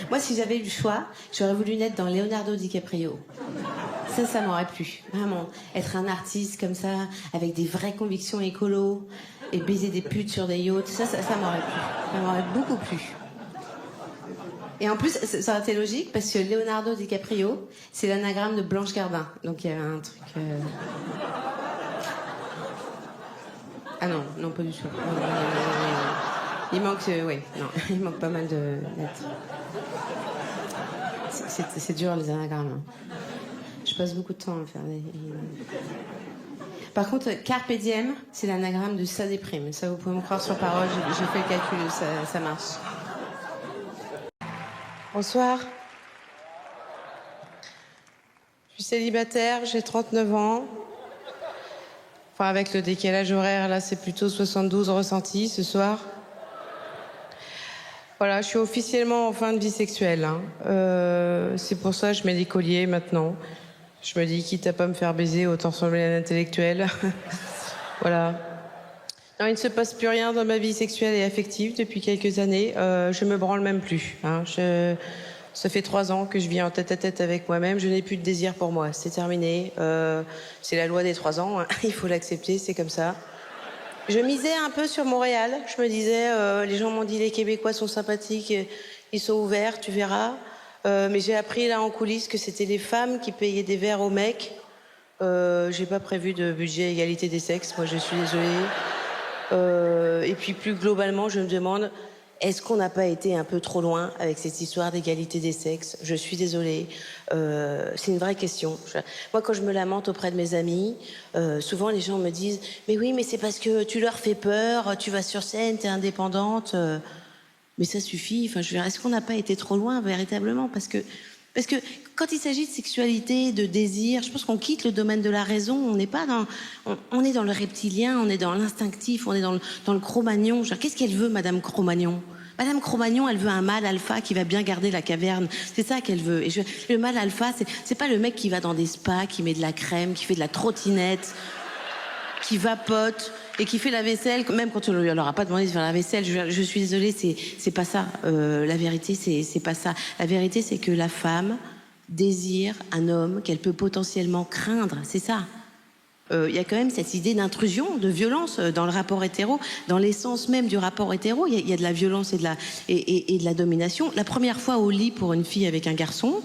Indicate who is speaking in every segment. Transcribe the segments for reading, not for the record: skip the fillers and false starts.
Speaker 1: Moi, si j'avais eu le choix, j'aurais voulu naître dans Leonardo DiCaprio. Ça m'aurait plu. Vraiment. Être un artiste comme ça, avec des vraies convictions écolo, et baiser des putes sur des yachts, ça m'aurait plu. Ça m'aurait beaucoup plu. Et en plus, ça aurait été logique, parce que Leonardo DiCaprio, c'est l'anagramme de Blanche Gardin. Donc il y a un truc... Ah non, non, pas du tout. Il manque... oui, non, il manque pas mal de lettres. C'est dur, les anagrammes. Je passe beaucoup de temps à faire des... Par contre, Carpe Diem, c'est l'anagramme de ça déprime. Ça, vous pouvez me croire sur parole, j'ai fait le calcul, ça marche.
Speaker 2: Bonsoir. Je suis célibataire, j'ai 39 ans. Enfin, avec le décalage horaire, là, c'est plutôt 72 ressentis ce soir. Voilà, je suis officiellement en fin de vie sexuelle. Hein. C'est pour ça que je mets des colliers maintenant. Je me dis, quitte à pas me faire baiser, autant sembler un intellectuel. Voilà. Non, il ne se passe plus rien dans ma vie sexuelle et affective depuis quelques années. Je me branle même plus. Hein. Ça fait 3 ans que je vis en tête-à-tête avec moi-même. Je n'ai plus de désir pour moi. C'est terminé. C'est la loi des 3 ans. Hein. Il faut l'accepter, c'est comme ça. Je misais un peu sur Montréal. Je me disais, les gens m'ont dit les Québécois sont sympathiques, ils sont ouverts, tu verras. Mais j'ai appris là en coulisses que c'était les femmes qui payaient des verres aux mecs. J'ai pas prévu de budget égalité des sexes. Moi, je suis désolée. Et puis plus globalement, je me demande, est-ce qu'on n'a pas été un peu trop loin avec cette histoire d'égalité des sexes? Je suis désolée. C'est une vraie question. Moi, quand je me lamente auprès de mes amis, souvent les gens me disent « Mais oui, mais c'est parce que tu leur fais peur, tu vas sur scène, t'es indépendante. » Mais ça suffit. Enfin, je veux dire, est-ce qu'on n'a pas été trop loin véritablement? Parce que quand il s'agit de sexualité, de désir, je pense qu'on quitte le domaine de la raison. On n'est pas dans, on est dans le reptilien, on est dans l'instinctif, on est dans le Cro-Magnon. Qu'est-ce qu'elle veut, Madame Cro-Magnon? Madame Cro-Magnon, elle veut un mâle alpha qui va bien garder la caverne. C'est ça qu'elle veut. Et le mâle alpha, c'est pas le mec qui va dans des spas, qui met de la crème, qui fait de la trottinette, qui vapote et qui fait la vaisselle, même quand on ne leur a pas demandé de faire la vaisselle. Je suis désolée, c'est pas ça. La vérité, c'est pas ça. La vérité, c'est que la femme désire un homme qu'elle peut potentiellement craindre. C'est ça. Il y a quand même cette idée d'intrusion, de violence dans le rapport hétéro, dans l'essence même du rapport hétéro. Il y a de la violence et de la domination. La première fois au lit pour une fille avec un garçon,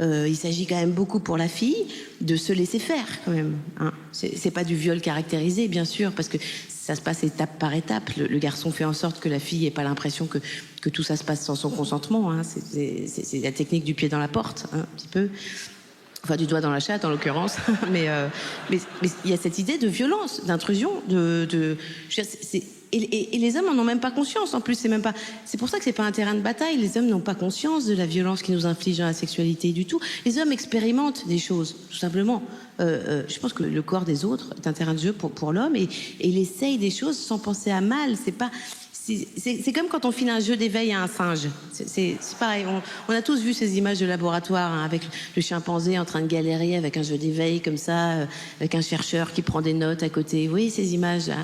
Speaker 2: il s'agit quand même beaucoup pour la fille de se laisser faire quand même. Hein. C'est pas du viol caractérisé, bien sûr, parce que ça se passe étape par étape. Le garçon fait en sorte que la fille ait pas l'impression que tout ça se passe sans son consentement. Hein. C'est la technique du pied dans la porte, hein, un petit peu. Enfin, du doigt dans la chatte, en l'occurrence. mais il y a cette idée de violence, d'intrusion, et les hommes en ont même pas conscience. En plus, c'est pour ça que c'est pas un terrain de bataille. Les hommes n'ont pas conscience de la violence qui nous inflige dans la sexualité du tout. Les hommes expérimentent des choses, tout simplement. Je pense que le corps des autres est un terrain de jeu pour l'homme, et il essaye des choses sans penser à mal. C'est comme quand on file un jeu d'éveil à un singe. C'est pareil. On a tous vu ces images de laboratoire, hein, avec le chimpanzé en train de galérer avec un jeu d'éveil comme ça, avec un chercheur qui prend des notes à côté. Oui, ces images là,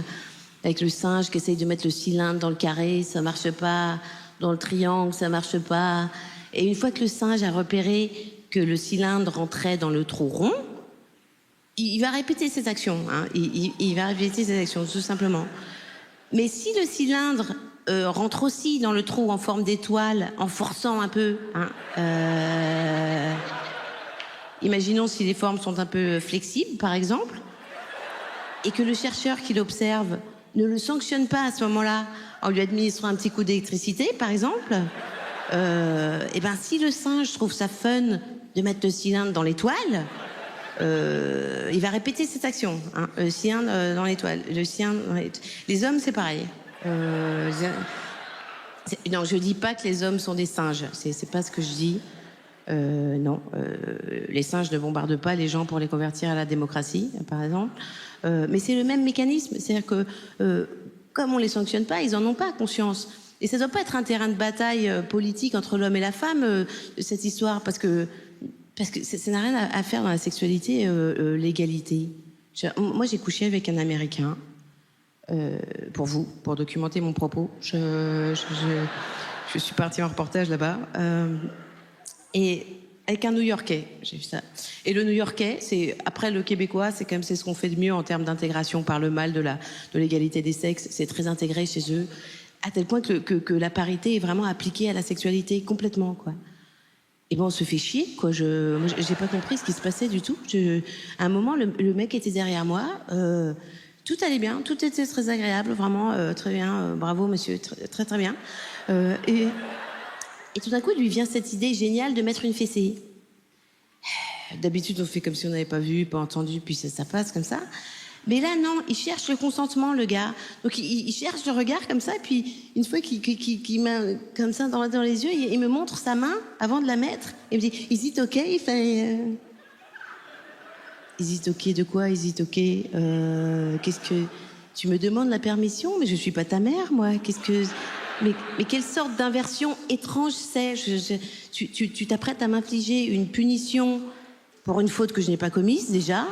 Speaker 2: avec le singe qui essaye de mettre le cylindre dans le carré, ça marche pas. Dans le triangle, ça marche pas. Et une fois que le singe a repéré que le cylindre rentrait dans le trou rond, il va répéter ses actions. Hein. Il va répéter ses actions, tout simplement. Mais si le cylindre rentre aussi dans le trou en forme d'étoile, en forçant un peu, hein, imaginons si les formes sont un peu flexibles, par exemple, et que le chercheur qui l'observe ne le sanctionne pas à ce moment-là, en lui administrant un petit coup d'électricité, par exemple, et ben si le singe trouve ça fun de mettre le cylindre dans l'étoile, il va répéter cette action, hein, le sien dans l'étoile, le sien dans l'étoile. Les hommes, c'est pareil. Non, je dis pas que les hommes sont des singes, c'est pas ce que je dis. Non, les singes ne bombardent pas les gens pour les convertir à la démocratie, par exemple. Mais c'est le même mécanisme, c'est-à-dire que comme on les sanctionne pas, ils en ont pas conscience. Et ça doit pas être un terrain de bataille politique entre l'homme et la femme, cette histoire, parce que ça n'a rien à faire dans la sexualité, l'égalité. Moi, j'ai couché avec un Américain, pour documenter mon propos.
Speaker 1: Je suis partie en reportage là-bas. Et avec un New-Yorkais, j'ai vu ça. Et le New-Yorkais, c'est après le Québécois, c'est ce qu'on fait de mieux en termes d'intégration par le mal de l'égalité des sexes. C'est très intégré chez eux, à tel point que la parité est vraiment appliquée à la sexualité complètement, quoi. Et ben on se fait chier, quoi. Moi, j'ai pas compris ce qui se passait du tout. À un moment, le mec était derrière moi. Tout allait bien, tout était très agréable, vraiment très bien. Bravo, monsieur, très très bien. Et tout d'un coup, il lui vient cette idée géniale de mettre une fessée. D'habitude, on fait comme si on n'avait pas vu, pas entendu, puis ça passe comme ça. Mais là, non, il cherche le consentement, le gars. Donc, il cherche le regard comme ça, et puis une fois qu'il met comme ça dans les yeux, il me montre sa main avant de la mettre. Il me dit, is it okay? Is it okay de quoi? Is it okay? Qu'est-ce que... Tu me demandes la permission? Mais je suis pas ta mère, moi. Qu'est-ce que... Mais quelle sorte d'inversion étrange c'est? Tu t'apprêtes à m'infliger une punition pour une faute que je n'ai pas commise, déjà.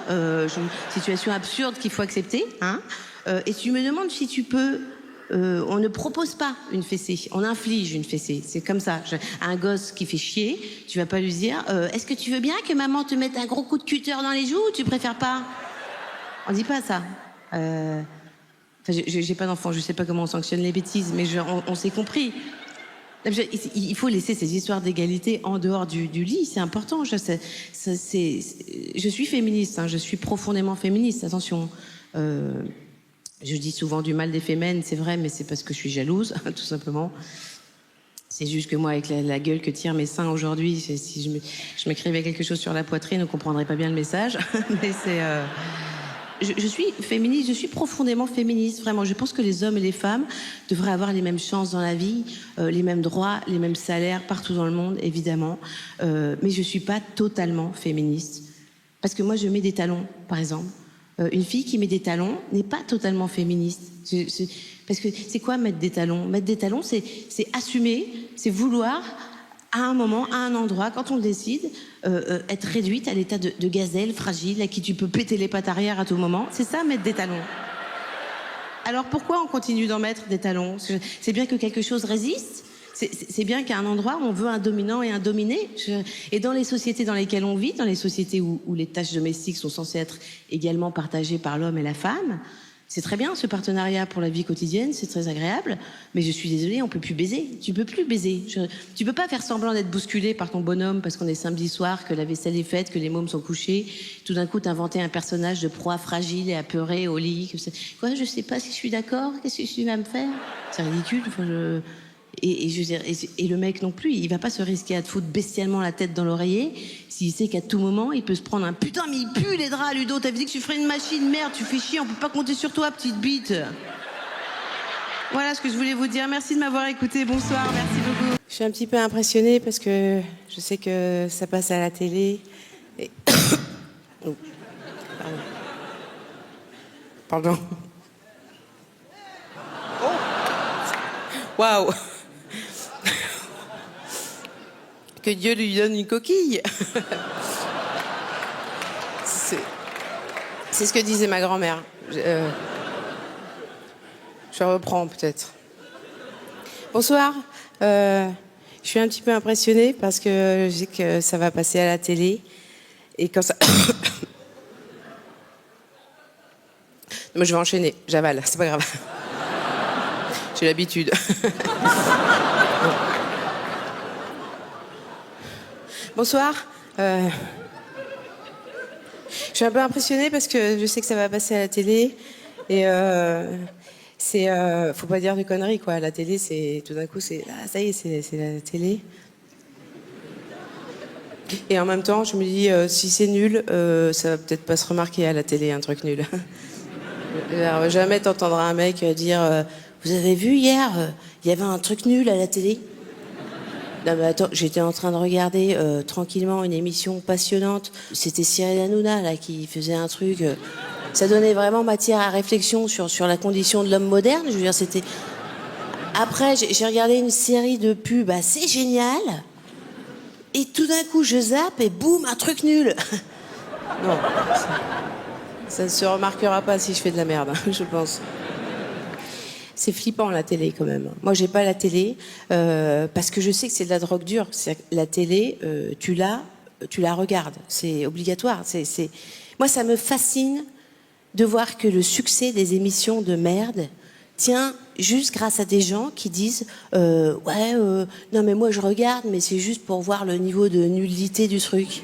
Speaker 1: Situation absurde qu'il faut accepter. Hein, et tu me demandes si tu peux... on ne propose pas une fessée, on inflige une fessée. C'est comme ça. Un gosse qui fait chier, tu vas pas lui dire est-ce que tu veux bien que maman te mette un gros coup de cutter dans les joues ou tu préfères pas? On dit pas ça. J'ai pas d'enfant, je sais pas comment on sanctionne les bêtises, mais on s'est compris. Il faut laisser ces histoires d'égalité en dehors du lit, c'est important. Je suis féministe, hein, je suis profondément féministe, attention. Je dis souvent du mal des fémènes, c'est vrai, mais c'est parce que je suis jalouse, tout simplement. C'est juste que moi, avec la gueule que tirent mes seins aujourd'hui, si je m'écrivais quelque chose sur la poitrine, on comprendrait pas bien le message. Mais c'est... Je suis féministe, je suis profondément féministe, vraiment. Je pense que les hommes et les femmes devraient avoir les mêmes chances dans la vie, les mêmes droits, les mêmes salaires partout dans le monde, évidemment. Mais je suis pas totalement féministe. Parce que moi, je mets des talons, par exemple. Une fille qui met des talons n'est pas totalement féministe. Parce que c'est quoi mettre des talons? Mettre des talons, c'est assumer, c'est vouloir, à un moment, à un endroit, quand on le décide, être réduite à l'état de gazelle fragile, à qui tu peux péter les pattes arrière à tout moment. C'est ça, mettre des talons. Alors pourquoi on continue d'en mettre des talons? C'est bien que quelque chose résiste. C'est bien qu'à un endroit, on veut un dominant et un dominé. Et dans les sociétés dans lesquelles on vit, dans les sociétés où les tâches domestiques sont censées être également partagées par l'homme et la femme, c'est très bien ce partenariat pour la vie quotidienne, c'est très agréable, mais je suis désolée, on peut plus baiser. Tu peux plus baiser. Tu peux pas faire semblant d'être bousculé par ton bonhomme parce qu'on est samedi soir, que la vaisselle est faite, que les mômes sont couchés. Tout d'un coup, t'inventer un personnage de proie fragile et apeurée au lit. Quoi, je sais pas si je suis d'accord. Qu'est-ce que tu vas me faire? C'est ridicule. Enfin, Et je veux dire, et le mec non plus, il va pas se risquer à te foutre bestialement la tête dans l'oreiller s'il sait qu'à tout moment, il peut se prendre un putain, mais il pue les draps, Ludo. T'avais dit que tu ferais une machine, merde, tu fais chier, on peut pas compter sur toi, petite bite. Voilà ce que je voulais vous dire. Merci de m'avoir écouté. Bonsoir, merci beaucoup.
Speaker 2: Je suis un petit peu impressionnée parce que je sais que ça passe à la télé. Et... Oh, pardon. Waouh! Que Dieu lui donne une coquille. C'est ce que disait ma grand-mère. Je reprends peut-être. Bonsoir. Je suis un petit peu impressionnée parce que je sais que ça va passer à la télé. Et quand ça... Moi, je vais enchaîner. J'avale, c'est pas grave. J'ai l'habitude. Bonsoir. Je suis un peu impressionnée parce que je sais que ça va passer à la télé. Et faut pas dire de conneries, quoi. La télé, c'est... Tout d'un coup, c'est... Ah, ça y est, c'est la télé. Et en même temps, je me dis, si c'est nul, ça va peut-être pas se remarquer à la télé, un truc nul. Alors, jamais t'entendras un mec dire... Vous avez vu hier, il y avait un truc nul à la télé? Non mais attends, j'étais en train de regarder tranquillement une émission passionnante. C'était Cyril Hanouna là qui faisait un truc. Ça donnait vraiment matière à réflexion sur la condition de l'homme moderne. Je veux dire, c'était. Après, j'ai regardé une série de pubs assez géniale. Et tout d'un coup, je zappe et boum, un truc nul. Non, ça ne se remarquera pas si je fais de la merde, je pense. C'est flippant la télé quand même. Moi j'ai pas la télé parce que je sais que c'est de la drogue dure. La télé, tu la regardes, c'est obligatoire. Moi ça me fascine de voir que le succès des émissions de merde tient juste grâce à des gens qui disent non mais moi je regarde mais c'est juste pour voir le niveau de nullité du truc.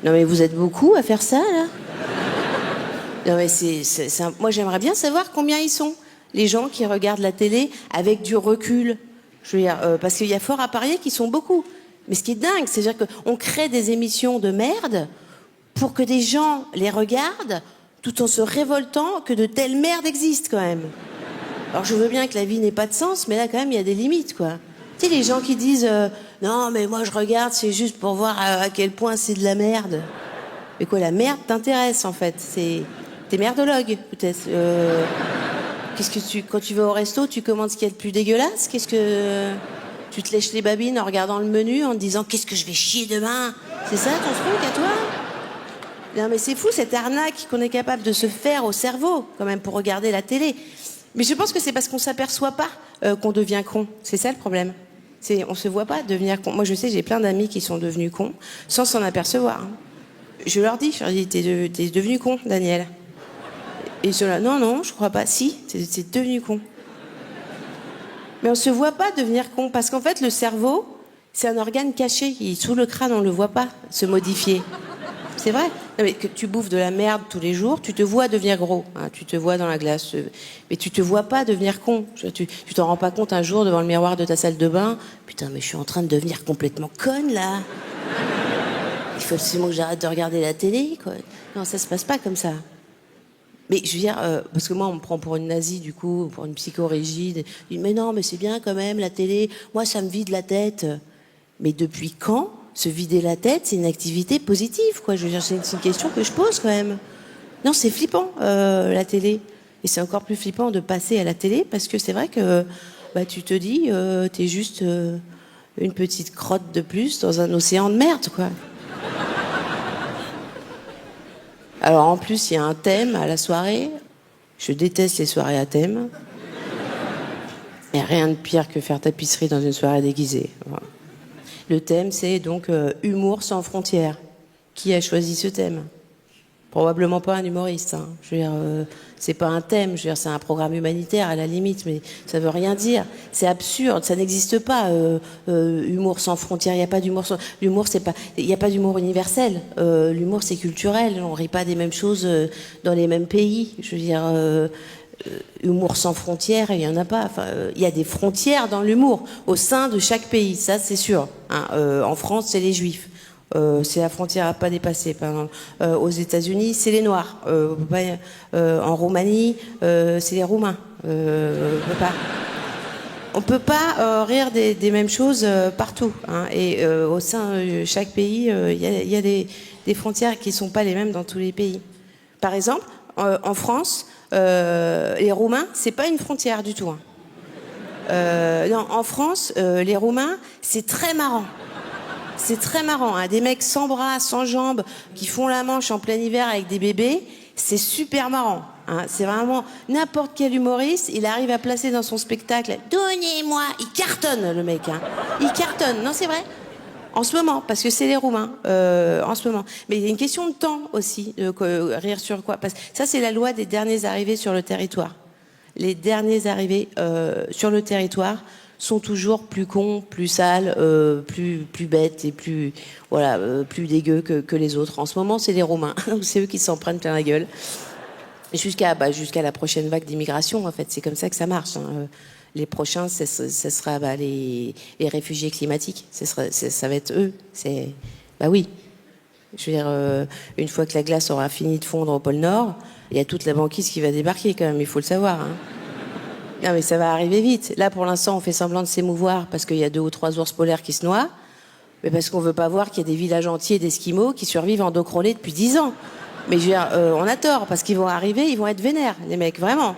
Speaker 2: Non mais vous êtes beaucoup à faire ça là. Non mais moi j'aimerais bien savoir combien ils sont les gens qui regardent la télé avec du recul. Je veux dire parce qu'il y a fort à parier qu'ils sont beaucoup. Mais ce qui est dingue, c'est-à-dire qu'on crée des émissions de merde pour que des gens les regardent tout en se révoltant que de telles merdes existent quand même. Alors je veux bien que la vie n'ait pas de sens, mais là quand même il y a des limites quoi. Tu sais les gens qui disent non mais moi je regarde c'est juste pour voir à quel point c'est de la merde. Mais quoi la merde t'intéresse en fait, t'es merdologue peut-être. Qu'est-ce que quand tu vas au resto tu commandes ce qu'il y a de plus dégueulasse? Qu'est-ce que tu te lèches les babines en regardant le menu en te disant qu'est-ce que je vais chier demain? C'est ça ton truc à toi? Non mais c'est fou cette arnaque qu'on est capable de se faire au cerveau quand même pour regarder la télé. Mais je pense que c'est parce qu'on s'aperçoit pas qu'on devient con. C'est ça le problème. On se voit pas devenir con. Moi je sais j'ai plein d'amis qui sont devenus cons sans s'en apercevoir. Je leur dis t'es devenu con Daniel. Et ils sont là non je crois pas. Si t'es devenu con. Mais on se voit pas devenir con parce qu'en fait le cerveau c'est un organe caché. Il est sous le crâne on le voit pas se modifier. C'est vrai. Non, mais que tu bouffes de la merde tous les jours, tu te vois devenir gros. Hein, tu te vois dans la glace. Mais tu te vois pas devenir con. Tu t'en rends pas compte un jour devant le miroir de ta salle de bain. Putain, mais je suis en train de devenir complètement conne, là. Il faut absolument que j'arrête de regarder la télé, quoi. Non, ça se passe pas comme ça. Mais je veux dire, parce que moi, on me prend pour une nazie, du coup, pour une psychorigide. Je dis, mais non, mais c'est bien quand même, la télé. Moi, ça me vide la tête. Mais depuis quand se vider la tête, c'est une activité positive, quoi. Je veux dire, c'est une question que je pose quand même. Non, c'est flippant, la télé. Et c'est encore plus flippant de passer à la télé parce que c'est vrai que tu te dis, t'es juste une petite crotte de plus dans un océan de merde, quoi. Alors en plus, il y a un thème à la soirée. Je déteste les soirées à thème. Il n'y a rien de pire que faire tapisserie dans une soirée déguisée. Voilà. Le thème, c'est donc humour sans frontières. Qui a choisi ce thème? Probablement pas un humoriste. Hein. Je veux dire, c'est pas un thème. Je veux dire, c'est un programme humanitaire à la limite, mais ça veut rien dire. C'est absurde. Ça n'existe pas. Humour sans frontières. Il y a pas d'humour. L'humour, c'est pas. Il y a pas d'humour universel. L'humour, c'est culturel. On rit pas des mêmes choses dans les mêmes pays. Je veux dire. Humour sans frontières, il y en a pas. Enfin, il y a des frontières dans l'humour au sein de chaque pays, ça c'est sûr. Hein. En France, c'est les Juifs. C'est la frontière à pas dépasser. Par exemple. Aux États-Unis, c'est les Noirs. En Roumanie, c'est les Roumains. On peut pas rire des mêmes choses partout. Hein. Et au sein de chaque pays, il y a des frontières qui sont pas les mêmes dans tous les pays. Par exemple, en France. Les Roumains, c'est pas une frontière du tout. Hein. Non, en France, les Roumains, c'est très marrant. C'est très marrant. Hein. Des mecs sans bras, sans jambes, qui font la Manche en plein hiver avec des bébés, c'est super marrant. Hein. C'est vraiment n'importe quel humoriste, il arrive à placer dans son spectacle. Donnez-moi, il cartonne le mec. Hein. Il cartonne. Non, c'est vrai. En ce moment, parce que c'est les Roumains, en ce moment. Mais il y a une question de temps aussi, rire sur quoi? Parce que ça, c'est la loi des derniers arrivés sur le territoire. Les derniers arrivés sur le territoire sont toujours plus cons, plus sales, plus bêtes et plus plus dégueux que les autres. En ce moment, c'est les Roumains. C'est eux qui s'en prennent plein la gueule. Jusqu'à la prochaine vague d'immigration, en fait. C'est comme ça que ça marche. Hein. Les prochains, ce sera les réfugiés climatiques. Ça va être eux. Oui. Je veux dire, une fois que la glace aura fini de fondre au pôle Nord, il y a toute la banquise qui va débarquer quand même. Il faut le savoir. Hein. Non, mais ça va arriver vite. Là, pour l'instant, on fait semblant de s'émouvoir parce qu'il y a 2 ou 3 ours polaires qui se noient, mais parce qu'on veut pas voir qu'il y a des villages entiers d'Esquimaux qui survivent en dos crawlé depuis 10 ans. Mais je veux dire, on a tort parce qu'ils vont arriver, ils vont être vénères, les mecs, vraiment.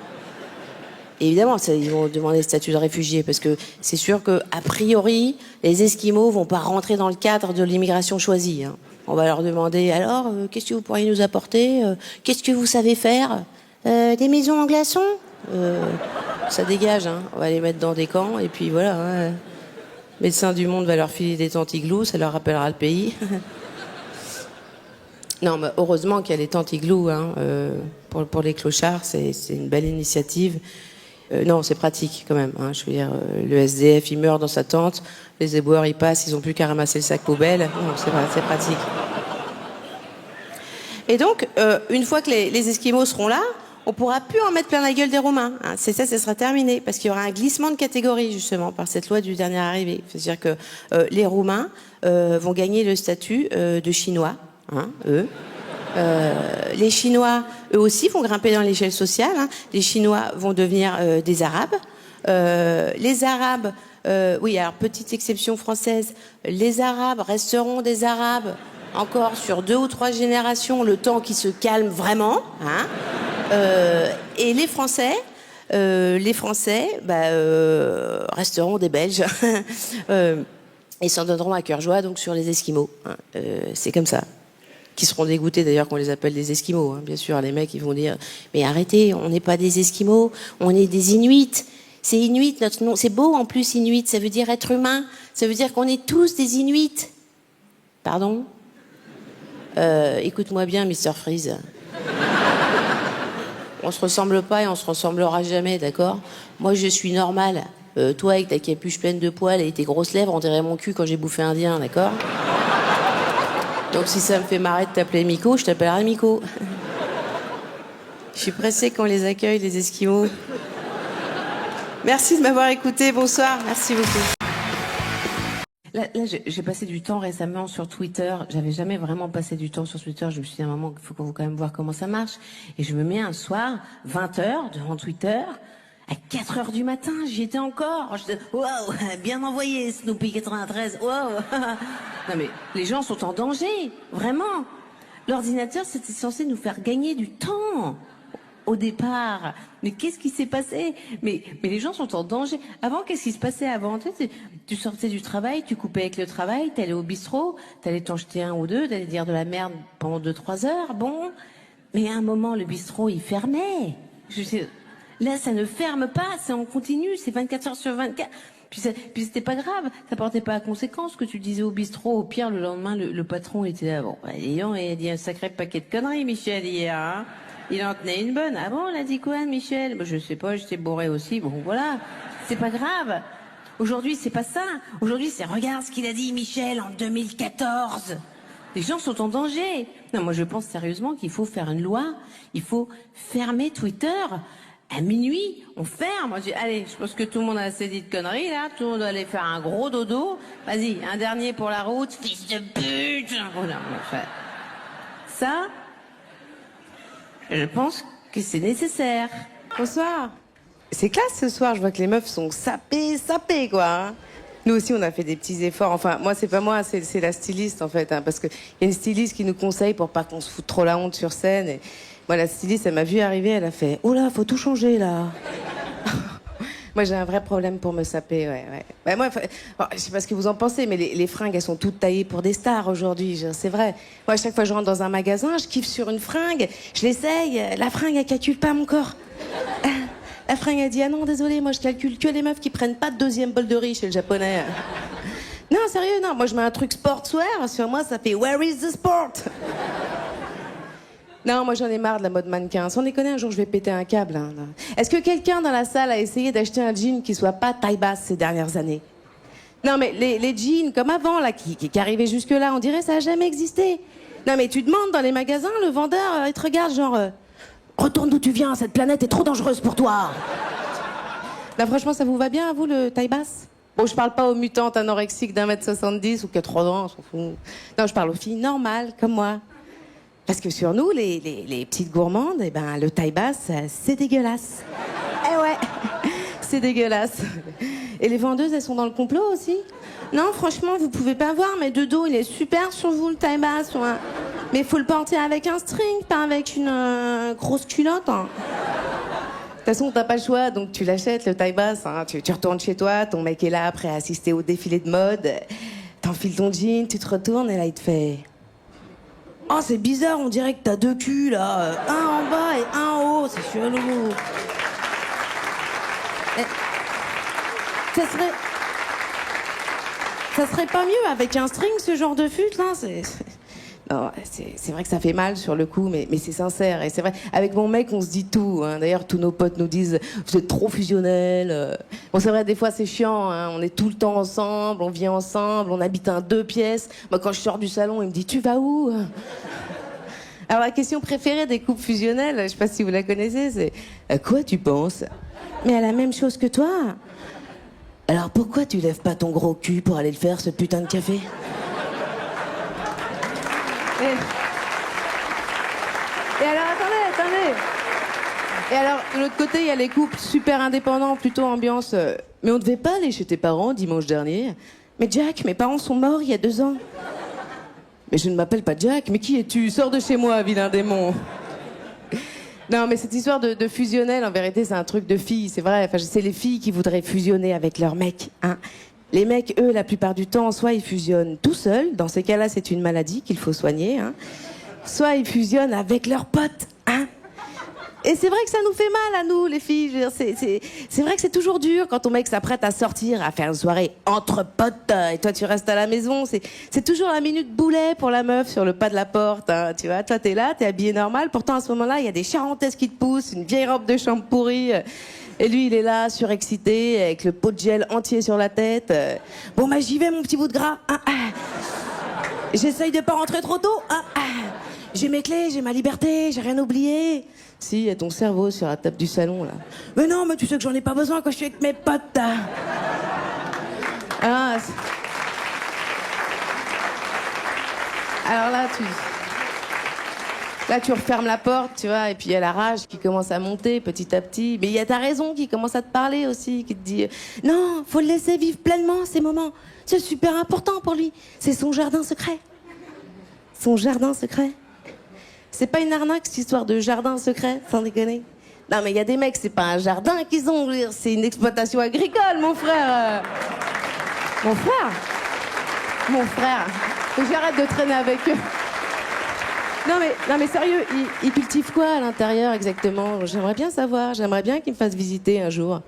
Speaker 2: Et évidemment, ils vont demander le statut de réfugié parce que c'est sûr que a priori, les Esquimaux vont pas rentrer dans le cadre de l'immigration choisie. Hein. On va leur demander alors, qu'est-ce que vous pourriez nous apporter? Qu'est-ce que vous savez faire? Des maisons en glaçons? Ça dégage, hein. On va les mettre dans des camps, et puis voilà. Hein. Médecins du Monde va leur filer des tentes igloos, ça leur rappellera le pays. Non, mais heureusement qu'il y a les tentes igloos, hein, pour les clochards, c'est une belle initiative. Non, c'est pratique quand même. Hein, je veux dire, le SDF, il meurt dans sa tente, les éboueurs, ils passent, ils ont plus qu'à ramasser le sac poubelle. Non, c'est pratique. Et donc, une fois que les Esquimaux seront là, on pourra plus en mettre plein la gueule des Roumains. Hein. C'est ça, ça sera terminé, parce qu'il y aura un glissement de catégorie justement par cette loi du dernier arrivé. C'est-à-dire que les Roumains vont gagner le statut de Chinois, hein, eux. Les Chinois, eux aussi, vont grimper dans l'échelle sociale. Hein. Les Chinois vont devenir des Arabes. Les Arabes, oui, alors petite exception française, les Arabes resteront des Arabes encore sur 2 ou 3 générations, le temps qui se calme vraiment. Hein. Et les Français, resteront des Belges et s'en donneront à cœur joie donc sur les Esquimaux. Hein. C'est comme ça. Qui seront dégoûtés d'ailleurs qu'on les appelle des Esquimaux. Hein. Bien sûr, les mecs ils vont dire mais arrêtez, on n'est pas des Esquimaux, on est des Inuits. C'est Inuit notre nom. C'est beau en plus Inuit, ça veut dire être humain. Ça veut dire qu'on est tous des Inuits. Pardon ? Écoute-moi bien, Mr. Freeze. On se ressemble pas et on se ressemblera jamais, d'accord ? Moi, je suis normal. Toi, avec ta capuche pleine de poils et tes grosses lèvres, on dirait mon cul quand j'ai bouffé indien, d'accord ? Donc, si ça me fait marrer de t'appeler Miko, je t'appellerai Miko. Je suis pressée qu'on les accueille, les Esquimaux. Merci de m'avoir écouté. Bonsoir. Merci beaucoup. Là, j'ai passé du temps récemment sur Twitter. J'avais jamais vraiment passé du temps sur Twitter. Je me suis dit à un moment qu'il faut qu'on va quand même voir comment ça marche. Et je me mets un soir, 20h, devant Twitter. À 4h du matin, j'y étais encore. Je dis, waouh, bien envoyé, Snoopy 93. Waouh. Non mais, les gens sont en danger. Vraiment. L'ordinateur, c'était censé nous faire gagner du temps. Au départ. Mais qu'est-ce qui s'est passé ? Mais les gens sont en danger. Avant, qu'est-ce qui se passait avant ? Tu sortais du travail, tu coupais avec le travail, t'allais au bistrot, t'allais t'en jeter un ou deux, t'allais dire de la merde pendant 2-3 heures, bon. Mais à un moment, le bistrot, il fermait. Là, ça ne ferme pas, c'est en continu, c'est 24 heures sur 24. Puis c'était pas grave, ça portait pas à conséquence que tu disais au bistrot. Au pire, le lendemain, le patron était là. Bon, disons, il a dit un sacré paquet de conneries, Michel, hier, hein. Il en tenait une bonne. Ah bon, on a dit quoi, Michel ? Je sais pas, j'étais bourré aussi. Bon, voilà. C'est pas grave. Aujourd'hui, c'est pas ça. Aujourd'hui, c'est regarde ce qu'il a dit, Michel, en 2014. Les gens sont en danger. Non, moi, je pense sérieusement qu'il faut faire une loi. Il faut fermer Twitter. À minuit, on ferme. Moi, je dis, allez, je pense que tout le monde a assez dit de conneries, là. Tout le monde doit aller faire un gros dodo. Vas-y, un dernier pour la route. Fils de pute. Voilà, enfin. Ça... Je pense que c'est nécessaire. Bonsoir. C'est classe ce soir, je vois que les meufs sont sapées, quoi. Hein. Nous aussi, on a fait des petits efforts. Enfin, moi, c'est pas moi, c'est la styliste, en fait. Hein, parce qu'il y a une styliste qui nous conseille pour pas qu'on se foute trop la honte sur scène. Et moi, la styliste, elle m'a vu arriver, elle a fait « Oh là, faut tout changer, là !» Moi, j'ai un vrai problème pour me saper, ouais. Bah, moi, je sais pas ce que vous en pensez, mais les fringues, elles sont toutes taillées pour des stars aujourd'hui, c'est vrai. Moi, à chaque fois que je rentre dans un magasin, je kiffe sur une fringue, je l'essaye, la fringue, elle calcule pas mon corps. La fringue, elle dit, ah non, désolé, moi, je calcule que les meufs qui prennent pas de 2e bol de riz chez le japonais. Non, sérieux, non, moi, je mets un truc sportswear, sur moi, ça fait, where is the sport? Non, moi j'en ai marre de la mode mannequin. Sans déconner, un jour je vais péter un câble. Hein. Est-ce que quelqu'un dans la salle a essayé d'acheter un jean qui soit pas taille basse ces dernières années? Non mais les jeans comme avant, là, qui arrivaient jusque-là, on dirait ça a jamais existé. Non mais tu demandes dans les magasins, le vendeur, il te regarde genre... Retourne d'où tu viens, cette planète est trop dangereuse pour toi. Là franchement, ça vous va bien à vous, le taille basse? Bon, je parle pas aux mutantes anorexiques d'1m70 ou qui a 3 ans, on s'en fout. Non, je parle aux filles normales, comme moi. Parce que sur nous, les petites gourmandes, eh ben, le taille basse, c'est dégueulasse. Eh ouais, c'est dégueulasse. Et les vendeuses, elles sont dans le complot aussi? Non, franchement, vous pouvez pas voir, mais de dos, il est super sur vous, le taille basse. Ouais. Mais il faut le porter avec un string, pas avec une grosse culotte. Hein. De toute façon, t'as pas le choix, donc tu l'achètes, le taille basse. Hein. Tu retournes chez toi, ton mec est là, prêt à assister au défilé de mode. T'enfiles ton jean, tu te retournes, et là, il te fait... Oh, c'est bizarre, on dirait que t'as 2 culs, là. Un en bas et un en haut, c'est chelou.
Speaker 3: Ça serait pas mieux avec un string, ce genre de flûte, là? Non, c'est vrai que ça fait mal sur le coup, mais c'est sincère. Et c'est vrai, avec mon mec, on se dit tout. Hein. D'ailleurs, tous nos potes nous disent « Vous êtes trop fusionnels. » Bon, c'est vrai, des fois, c'est chiant. Hein. On est tout le temps ensemble, on vit ensemble, on habite un 2 pièces. Moi, quand je sors du salon, il me dit « Tu vas où ?» Alors, la question préférée des couples fusionnels, je sais pas si vous la connaissez, c'est « À quoi tu penses ?»« Mais à la même chose que toi. » Alors, pourquoi tu lèves pas ton gros cul pour aller le faire, ce putain de café ? Et alors, attendez. Et alors, de l'autre côté, il y a les couples super indépendants, plutôt ambiance. Mais on devait pas aller chez tes parents dimanche dernier. Mais Jack, mes parents sont morts il y a 2 ans. Mais je ne m'appelle pas Jack. Mais qui es-tu? Sors de chez moi, vilain démon. Non, mais cette histoire de fusionnel, en vérité, c'est un truc de filles, c'est vrai. Enfin, c'est les filles qui voudraient fusionner avec leurs mecs, hein. Les mecs, eux, la plupart du temps, soit ils fusionnent tout seuls, dans ces cas-là, c'est une maladie qu'il faut soigner, hein. Soit ils fusionnent avec leurs potes, hein. Et c'est vrai que ça nous fait mal à nous, les filles. Je veux dire, c'est vrai que c'est toujours dur quand ton mec s'apprête à sortir, à faire une soirée entre potes, et toi tu restes à la maison. C'est toujours la minute boulet pour la meuf sur le pas de la porte, hein, tu vois. Toi t'es là, t'es habillé normal, pourtant à ce moment-là, il y a des charentaises qui te poussent, une vieille robe de chambre pourrie. Et lui, il est là, surexcité, avec le pot de gel entier sur la tête. Bon, bah j'y vais, mon petit bout de gras. Hein, j'essaye de pas rentrer trop tôt. Hein, j'ai mes clés, j'ai ma liberté, j'ai rien oublié. Si, il y a ton cerveau sur la table du salon, là. Mais non, mais tu sais que j'en ai pas besoin quand je suis avec mes potes. Ah, alors là, tu refermes la porte, tu vois, et puis il y a la rage qui commence à monter petit à petit. Mais il y a ta raison qui commence à te parler aussi, qui te dit « Non, faut le laisser vivre pleinement ces moments. C'est super important pour lui. C'est son jardin secret. » Son jardin secret. C'est pas une arnaque, cette histoire de jardin secret, sans déconner. Non, mais il y a des mecs, c'est pas un jardin qu'ils ont, c'est une exploitation agricole, mon frère. Mon frère. Faut que j'arrête de traîner avec eux. Non mais sérieux, ils cultivent quoi à l'intérieur exactement? J'aimerais bien savoir, j'aimerais bien qu'ils me fassent visiter un jour.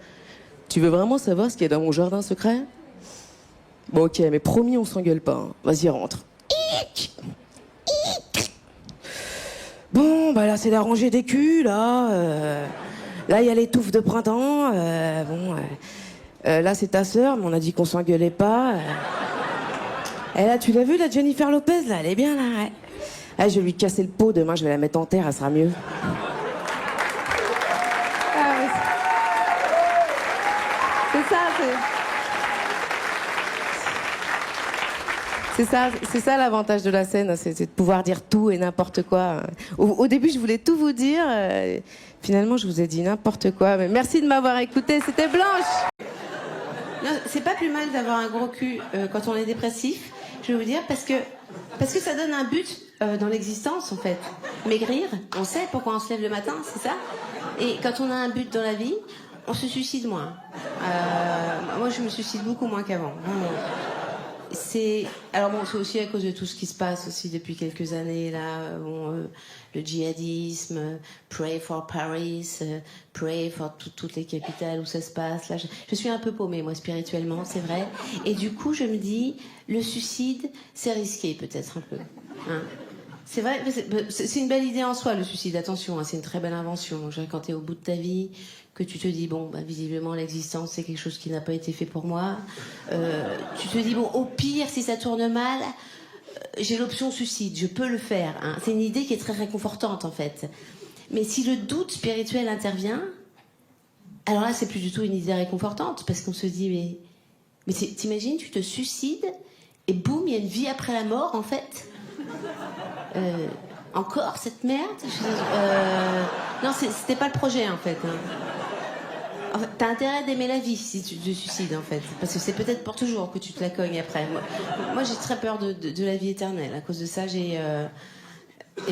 Speaker 3: Tu veux vraiment savoir ce qu'il y a dans mon jardin secret? Bon, ok, mais promis, on s'engueule pas. Hein. Vas-y, rentre. Bon, bah là, c'est la rangée des culs, là. Là, il y a les touffes de printemps. Là, c'est ta sœur, mais on a dit qu'on s'engueulait pas. Et là, tu l'as vu, la Jennifer Lopez, là? Elle est bien, là, ouais. Ah, je vais lui casser le pot, demain, je vais la mettre en terre, elle sera mieux. Ah, ouais. C'est ça l'avantage de la scène, c'est de pouvoir dire tout et n'importe quoi. Au début, je voulais tout vous dire. Finalement, je vous ai dit n'importe quoi. Mais merci de m'avoir écouté. C'était Blanche.
Speaker 1: Non, c'est pas plus mal d'avoir un gros cul quand on est dépressif, je vais vous dire, parce que ça donne un but dans l'existence, en fait. Maigrir, on sait pourquoi on se lève le matin, c'est ça. Et quand on a un but dans la vie, on se suicide moins. Moi, je me suicide beaucoup moins qu'avant. Alors bon, c'est aussi à cause de tout ce qui se passe aussi depuis quelques années là. Le djihadisme, Pray for Paris, Pray for toutes les capitales où ça se passe. Là, je suis un peu paumée moi spirituellement, c'est vrai. Et du coup, je me dis, le suicide, c'est risqué peut-être un peu. Hein. C'est vrai, c'est une belle idée en soi le suicide. Attention, hein, c'est une très belle invention. Quand t'es au bout de ta vie, que tu te dis bon, bah, visiblement l'existence c'est quelque chose qui n'a pas été fait pour moi. Tu te dis bon, au pire si ça tourne mal, j'ai l'option suicide, je peux le faire. Hein. C'est une idée qui est très réconfortante en fait. Mais si le doute spirituel intervient, alors là c'est plus du tout une idée réconfortante parce qu'on se dit mais t'imagines, tu te suicides et boum, il y a une vie après la mort en fait. Encore cette merde. Non, c'était pas le projet en fait. Hein. En fait, t'as intérêt d'aimer la vie si tu te suicides en fait, parce que c'est peut-être pour toujours que tu te la cognes après. Moi j'ai très peur de la vie éternelle. À cause de ça, et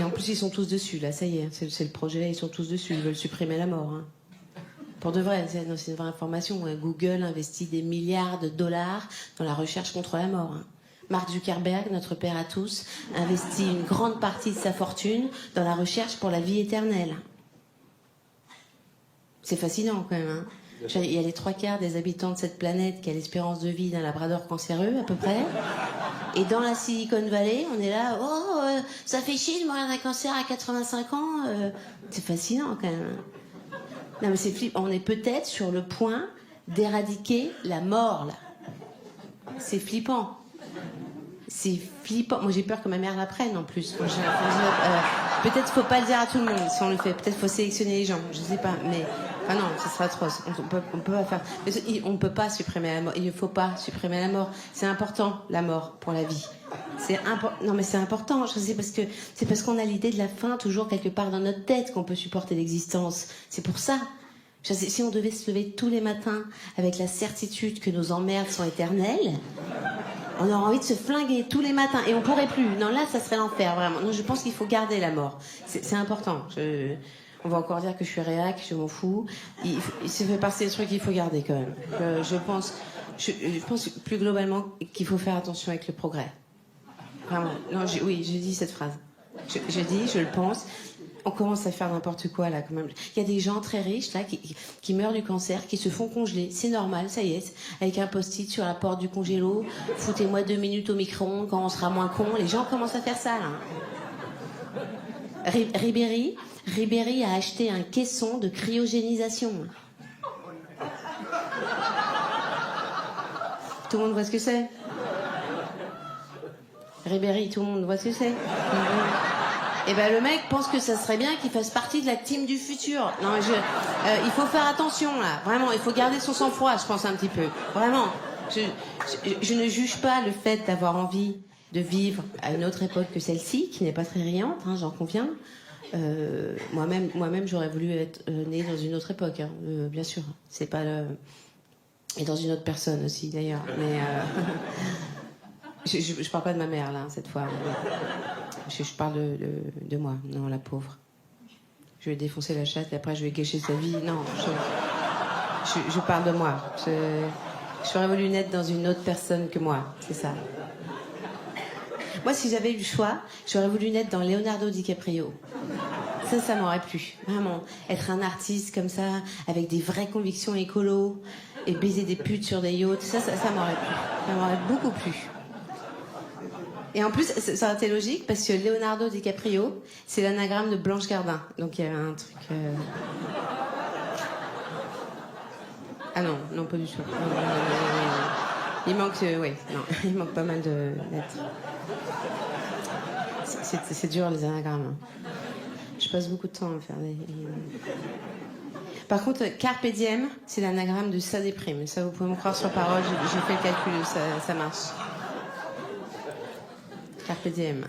Speaker 1: en plus ils sont tous dessus là. Ça y est, c'est le projet. Ils sont tous dessus. Ils veulent supprimer la mort. Hein. Pour de vrai, c'est une vraie information. Google investit des milliards de dollars dans la recherche contre la mort. Hein. Mark Zuckerberg, notre père à tous, investit une grande partie de sa fortune dans la recherche pour la vie éternelle. C'est fascinant quand même. Hein. Il y a les 3/4 des habitants de cette planète qui a l'espérance de vie d'un labrador cancéreux, à peu près. Et dans la Silicon Valley, on est là, ça fait chier de mourir d'un cancer à 85 ans. C'est fascinant, quand même. Non, mais c'est flippant. On est peut-être sur le point d'éradiquer la mort, là. C'est flippant. C'est flippant. Moi, j'ai peur que ma mère la prenne, en plus. Peut-être faut pas le dire à tout le monde si on le fait. Peut-être faut sélectionner les gens. Je sais pas. Mais ah non, ce sera atroce. On peut pas faire. On peut pas supprimer la mort. Il ne faut pas supprimer la mort. C'est important, la mort, pour la vie. Non, mais c'est important. Je sais c'est parce qu'on a l'idée de la fin toujours quelque part dans notre tête qu'on peut supporter l'existence. C'est pour ça. Si on devait se lever tous les matins avec la certitude que nos emmerdes sont éternelles, on aurait envie de se flinguer tous les matins et on pourrait plus. Non, là, ça serait l'enfer, vraiment. Non, je pense qu'il faut garder la mort. C'est important. On va encore dire que je suis réac, je m'en fous. Ça fait partie des trucs qu'il faut garder quand même. Je pense plus globalement qu'il faut faire attention avec le progrès. Vraiment. Non, oui, je dis cette phrase. Je le pense. On commence à faire n'importe quoi là quand même. Il y a des gens très riches là qui meurent du cancer, qui se font congeler. C'est normal, ça y est. Avec un post-it sur la porte du congélo. Foutez-moi 2 minutes au micro-ondes quand on sera moins con. Les gens commencent à faire ça là. Ribéry a acheté un caisson de cryogénisation. Tout le monde voit ce que c'est? Ribéry, tout le monde voit ce que c'est? Et ben le mec pense que ça serait bien qu'il fasse partie de la team du futur. Non, il faut faire attention là. Vraiment, il faut garder son sang-froid, je pense un petit peu. Vraiment. Je ne juge pas le fait d'avoir envie de vivre à une autre époque que celle-ci, qui n'est pas très riante, hein, j'en conviens. Moi-même, j'aurais voulu être née dans une autre époque, hein, bien sûr. C'est pas le... Et dans une autre personne aussi, d'ailleurs. Mais je parle pas de ma mère là cette fois. Je parle de moi, non, la pauvre. Je vais défoncer la chatte et après je vais gâcher sa vie. Non, je parle de moi. J'aurais voulu naître dans une autre personne que moi, c'est ça. Moi, si j'avais eu le choix, j'aurais voulu naître dans Leonardo DiCaprio. Ça m'aurait plu, vraiment. Être un artiste comme ça, avec des vraies convictions écolo, et baiser des putes sur des yachts, ça m'aurait plu. Ça m'aurait beaucoup plu. Et en plus, ça aurait été logique, parce que Leonardo DiCaprio, c'est l'anagramme de Blanche Gardin. Donc il y avait un truc... Ah non, pas du tout. Il manque... il manque pas mal de lettres. C'est dur, les anagrammes. Je passe beaucoup de temps à faire des... Par contre, Carpe Diem, c'est l'anagramme de ça déprime. Ça, vous pouvez me croire sur parole, j'ai fait le calcul, ça marche. Carpe Diem.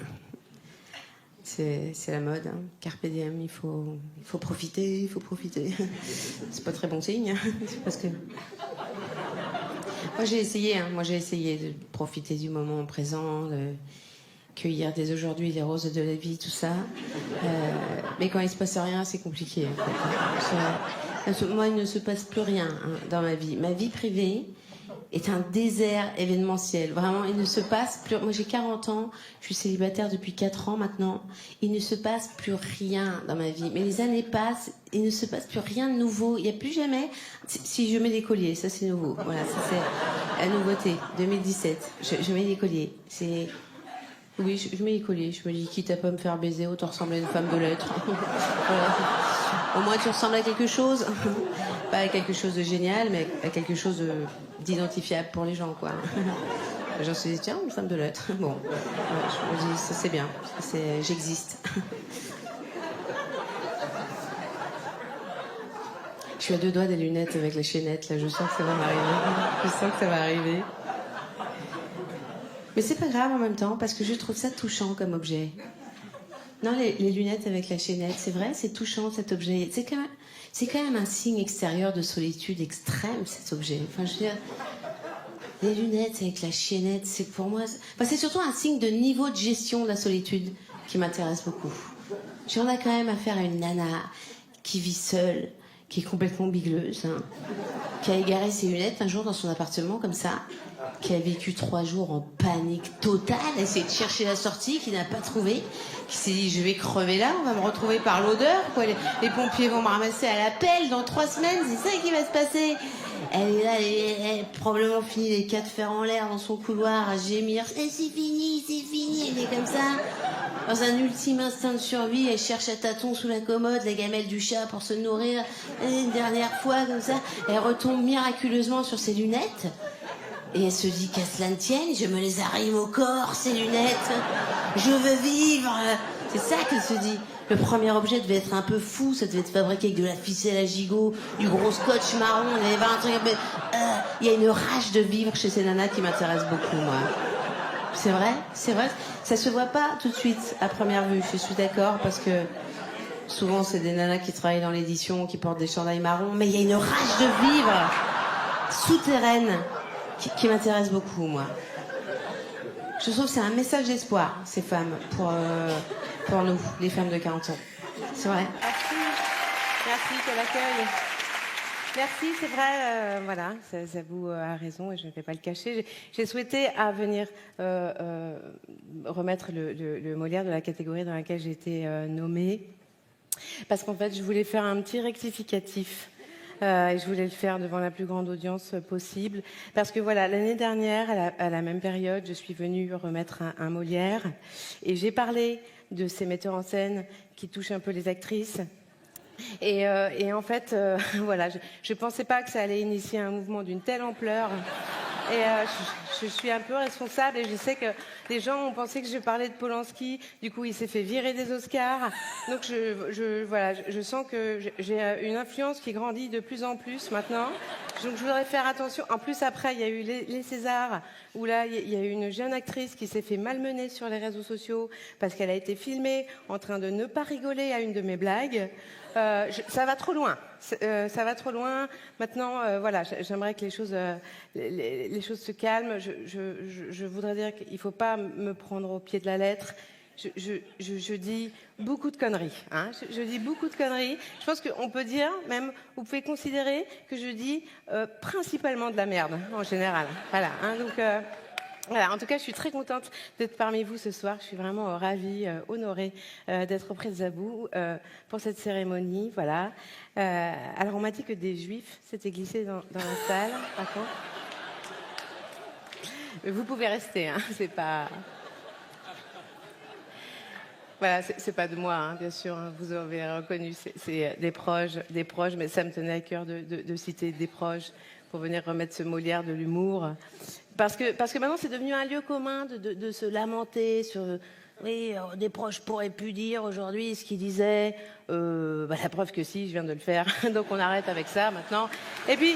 Speaker 1: C'est la mode. Hein. Carpe Diem, il faut profiter. C'est pas très bon signe. C'est parce que... Moi, j'ai essayé de profiter du moment présent, de cueillir dès aujourd'hui les roses de la vie, tout ça. Mais quand il se passe rien, c'est compliqué. En fait. Moi, il ne se passe plus rien dans ma vie. Ma vie privée est un désert événementiel. Vraiment, il ne se passe plus... Moi, j'ai 40 ans, je suis célibataire depuis 4 ans maintenant. Il ne se passe plus rien dans ma vie. Mais les années passent, il ne se passe plus rien de nouveau. Il n'y a plus jamais... Si je mets des colliers, ça c'est nouveau. Voilà, ça c'est la nouveauté, 2017. Je mets des colliers. C'est... Oui, je mets des colliers. Je me dis, quitte à pas me faire baiser, autant ressembler à une femme de lettres. Voilà. Au moins, tu ressembles à quelque chose. Pas à quelque chose de génial, mais à quelque chose d'identifiable pour les gens, quoi. Les gens se disent, tiens, une femme de lettres. Bon, je me dis, ça c'est bien. J'existe. Je suis à 2 doigts des lunettes avec les chaînettes, là. Je sens que ça va m'arriver. Mais c'est pas grave en même temps, parce que je trouve ça touchant comme objet. Non, les lunettes avec la chaînette, c'est vrai, c'est touchant cet objet. C'est quand même un signe extérieur de solitude extrême, cet objet. Enfin, je veux dire, les lunettes avec la chaînette, c'est pour moi... Enfin, c'est surtout un signe de niveau de gestion de la solitude qui m'intéresse beaucoup. J'en ai quand même affaire à une nana qui vit seule, qui est complètement bigleuse, hein, qui a égaré ses lunettes un jour dans son appartement, comme ça, qui a vécu 3 jours en panique totale, essayer de chercher la sortie, qui n'a pas trouvé, qui s'est dit je vais crever là, on va me retrouver par l'odeur, quoi. Les pompiers vont me ramasser à la pelle dans 3 semaines, c'est ça qui va se passer. Elle est là, elle a probablement fini les 4 fers en l'air dans son couloir à gémir. C'est fini, elle est comme ça. Dans un ultime instinct de survie, elle cherche à tâtons sous la commode la gamelle du chat pour se nourrir. Et une dernière fois, comme ça, elle retombe miraculeusement sur ses lunettes. Et elle se dit qu'à cela ne tienne, je me les arrime au corps, ces lunettes. Je veux vivre. C'est ça qu'elle se dit. Le premier objet devait être un peu fou, ça devait être fabriqué avec de la ficelle à gigot, du gros scotch marron, il y avait un truc un peu... Il y a une rage de vivre chez ces nanas qui m'intéresse beaucoup, moi. C'est vrai. Ça se voit pas tout de suite, à première vue, je suis d'accord, parce que souvent c'est des nanas qui travaillent dans l'édition, qui portent des chandails marrons, mais il y a une rage de vivre souterraine qui m'intéresse beaucoup, moi. Je trouve que c'est un message d'espoir, ces femmes, pour nous, les femmes de 40 ans. C'est vrai.
Speaker 2: Merci, quel accueil. Merci, c'est vrai, voilà, Zabou a raison et je ne vais pas le cacher. J'ai souhaité venir remettre le Molière de la catégorie dans laquelle j'ai été nommée, parce qu'en fait, je voulais faire un petit rectificatif. Et je voulais le faire devant la plus grande audience possible. Parce que voilà, l'année dernière, à la même période, je suis venue remettre un Molière. Et j'ai parlé de ces metteurs en scène qui touchent un peu les actrices. Et en fait, voilà, je ne pensais pas que ça allait initier un mouvement d'une telle ampleur. Et je suis un peu responsable et je sais que les gens ont pensé que je parlais de Polanski. Du coup, il s'est fait virer des Oscars. Donc, voilà, je sens que j'ai une influence qui grandit de plus en plus maintenant. Donc, je voudrais faire attention. En plus, après, il y a eu les Césars, où là, il y a eu une jeune actrice qui s'est fait malmener sur les réseaux sociaux parce qu'elle a été filmée en train de ne pas rigoler à une de mes blagues. Ça va trop loin. Ça va trop loin. Maintenant, voilà, j'aimerais que les choses se calment. Je voudrais dire qu'il ne faut pas me prendre au pied de la lettre. Je dis beaucoup de conneries. Hein. Je dis beaucoup de conneries. Je pense qu'on peut dire, même, vous pouvez considérer que je dis principalement de la merde, en général. Voilà. Hein, donc... Voilà, en tout cas, je suis très contente d'être parmi vous ce soir. Je suis vraiment ravie, honorée d'être auprès de Zabou pour cette cérémonie. Voilà. Alors, on m'a dit que des Juifs s'étaient glissés dans la salle, par contre. Mais vous pouvez rester, hein, c'est pas... Voilà, c'est pas de moi, hein, bien sûr, hein, vous avez reconnu, c'est des proches, mais ça me tenait à cœur de citer des proches pour venir remettre ce Molière de l'humour. Parce que maintenant, c'est devenu un lieu commun de se lamenter sur... Oui, des proches pourraient plus dire aujourd'hui ce qu'ils disaient. La preuve que si, je viens de le faire. Donc on arrête avec ça maintenant. Et puis...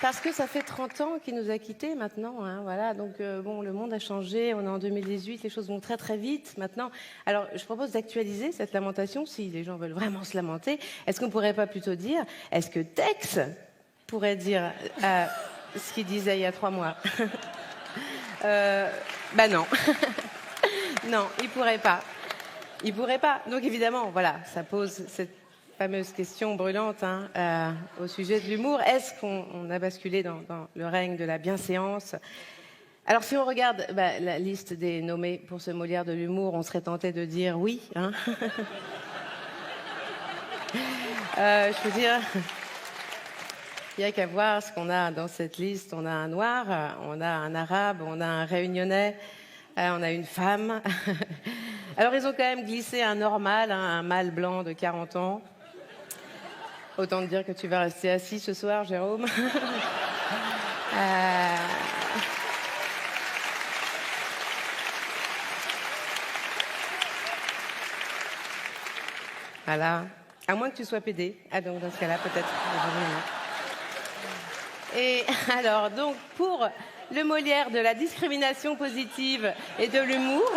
Speaker 2: Parce que ça fait 30 ans qu'il nous a quittés maintenant, hein, voilà. Donc bon, le monde a changé, on est en 2018, les choses vont très très vite maintenant. Alors je propose d'actualiser cette lamentation, si les gens veulent vraiment se lamenter. Est-ce qu'on pourrait pas plutôt dire, est-ce que Tex pourrait dire ce qu'il disait il y a 3 mois? Non. Non, il pourrait pas. Il pourrait pas. Donc évidemment, voilà, ça pose cette fameuse question brûlante au sujet de l'humour. Est-ce qu'on a basculé dans le règne de la bienséance? Alors si on regarde la liste des nommés pour ce Molière de l'humour, on serait tenté de dire oui. Hein. Je veux dire, il n'y a qu'à voir ce qu'on a dans cette liste. On a un noir, on a un arabe, on a un réunionnais, on a une femme. Alors ils ont quand même glissé un normal, un mâle blanc de 40 ans. Autant te dire que tu vas rester assis ce soir, Jérôme. Voilà. À moins que tu sois pédé. Ah, donc dans ce cas-là, peut-être. Et alors, donc, pour le Molière de la discrimination positive et de l'humour...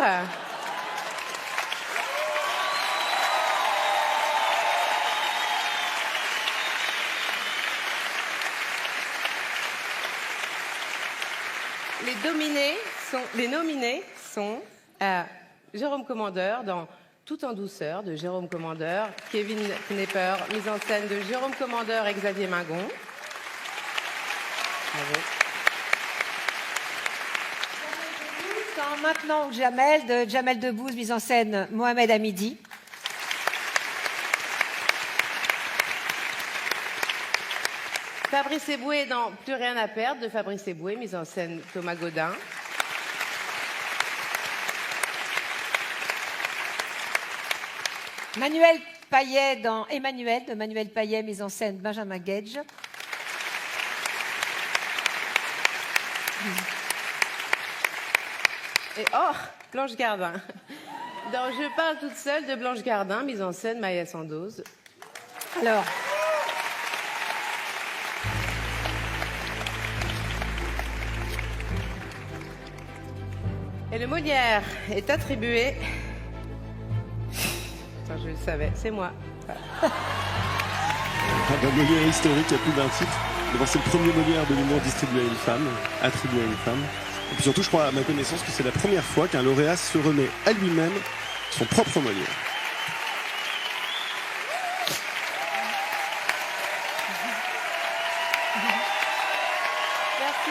Speaker 2: Les nominés sont Jérôme Commandeur dans Tout en douceur de Jérôme Commandeur, Kevin Knepper, mise en scène de Jérôme Commandeur et Xavier Mingon. Bravo.
Speaker 4: Dans Maintenant Jamel de Jamel Debbouze, mise en scène Mohamed Hamidi.
Speaker 2: Fabrice Eboué dans Plus rien à perdre de Fabrice Eboué, mise en scène Thomas Gaudin.
Speaker 4: Manuel Payet dans Emmanuel de Manuel Payet, mise en scène Benjamin Gage.
Speaker 2: Et oh, Blanche Gardin. Dans Je parle toute seule de Blanche Gardin, mise en scène Maya Sandoz.
Speaker 4: Alors,
Speaker 2: Et le Molière est attribué... Attends, je le savais, c'est moi. Voilà.
Speaker 5: Un Molière historique, il y a plus d'un titre. D'abord, c'est le premier Molière de l'humour distribué à une femme, attribué à une femme. Et puis surtout, je crois à ma connaissance que c'est la première fois qu'un lauréat se remet à lui-même son propre Molière.
Speaker 2: Merci.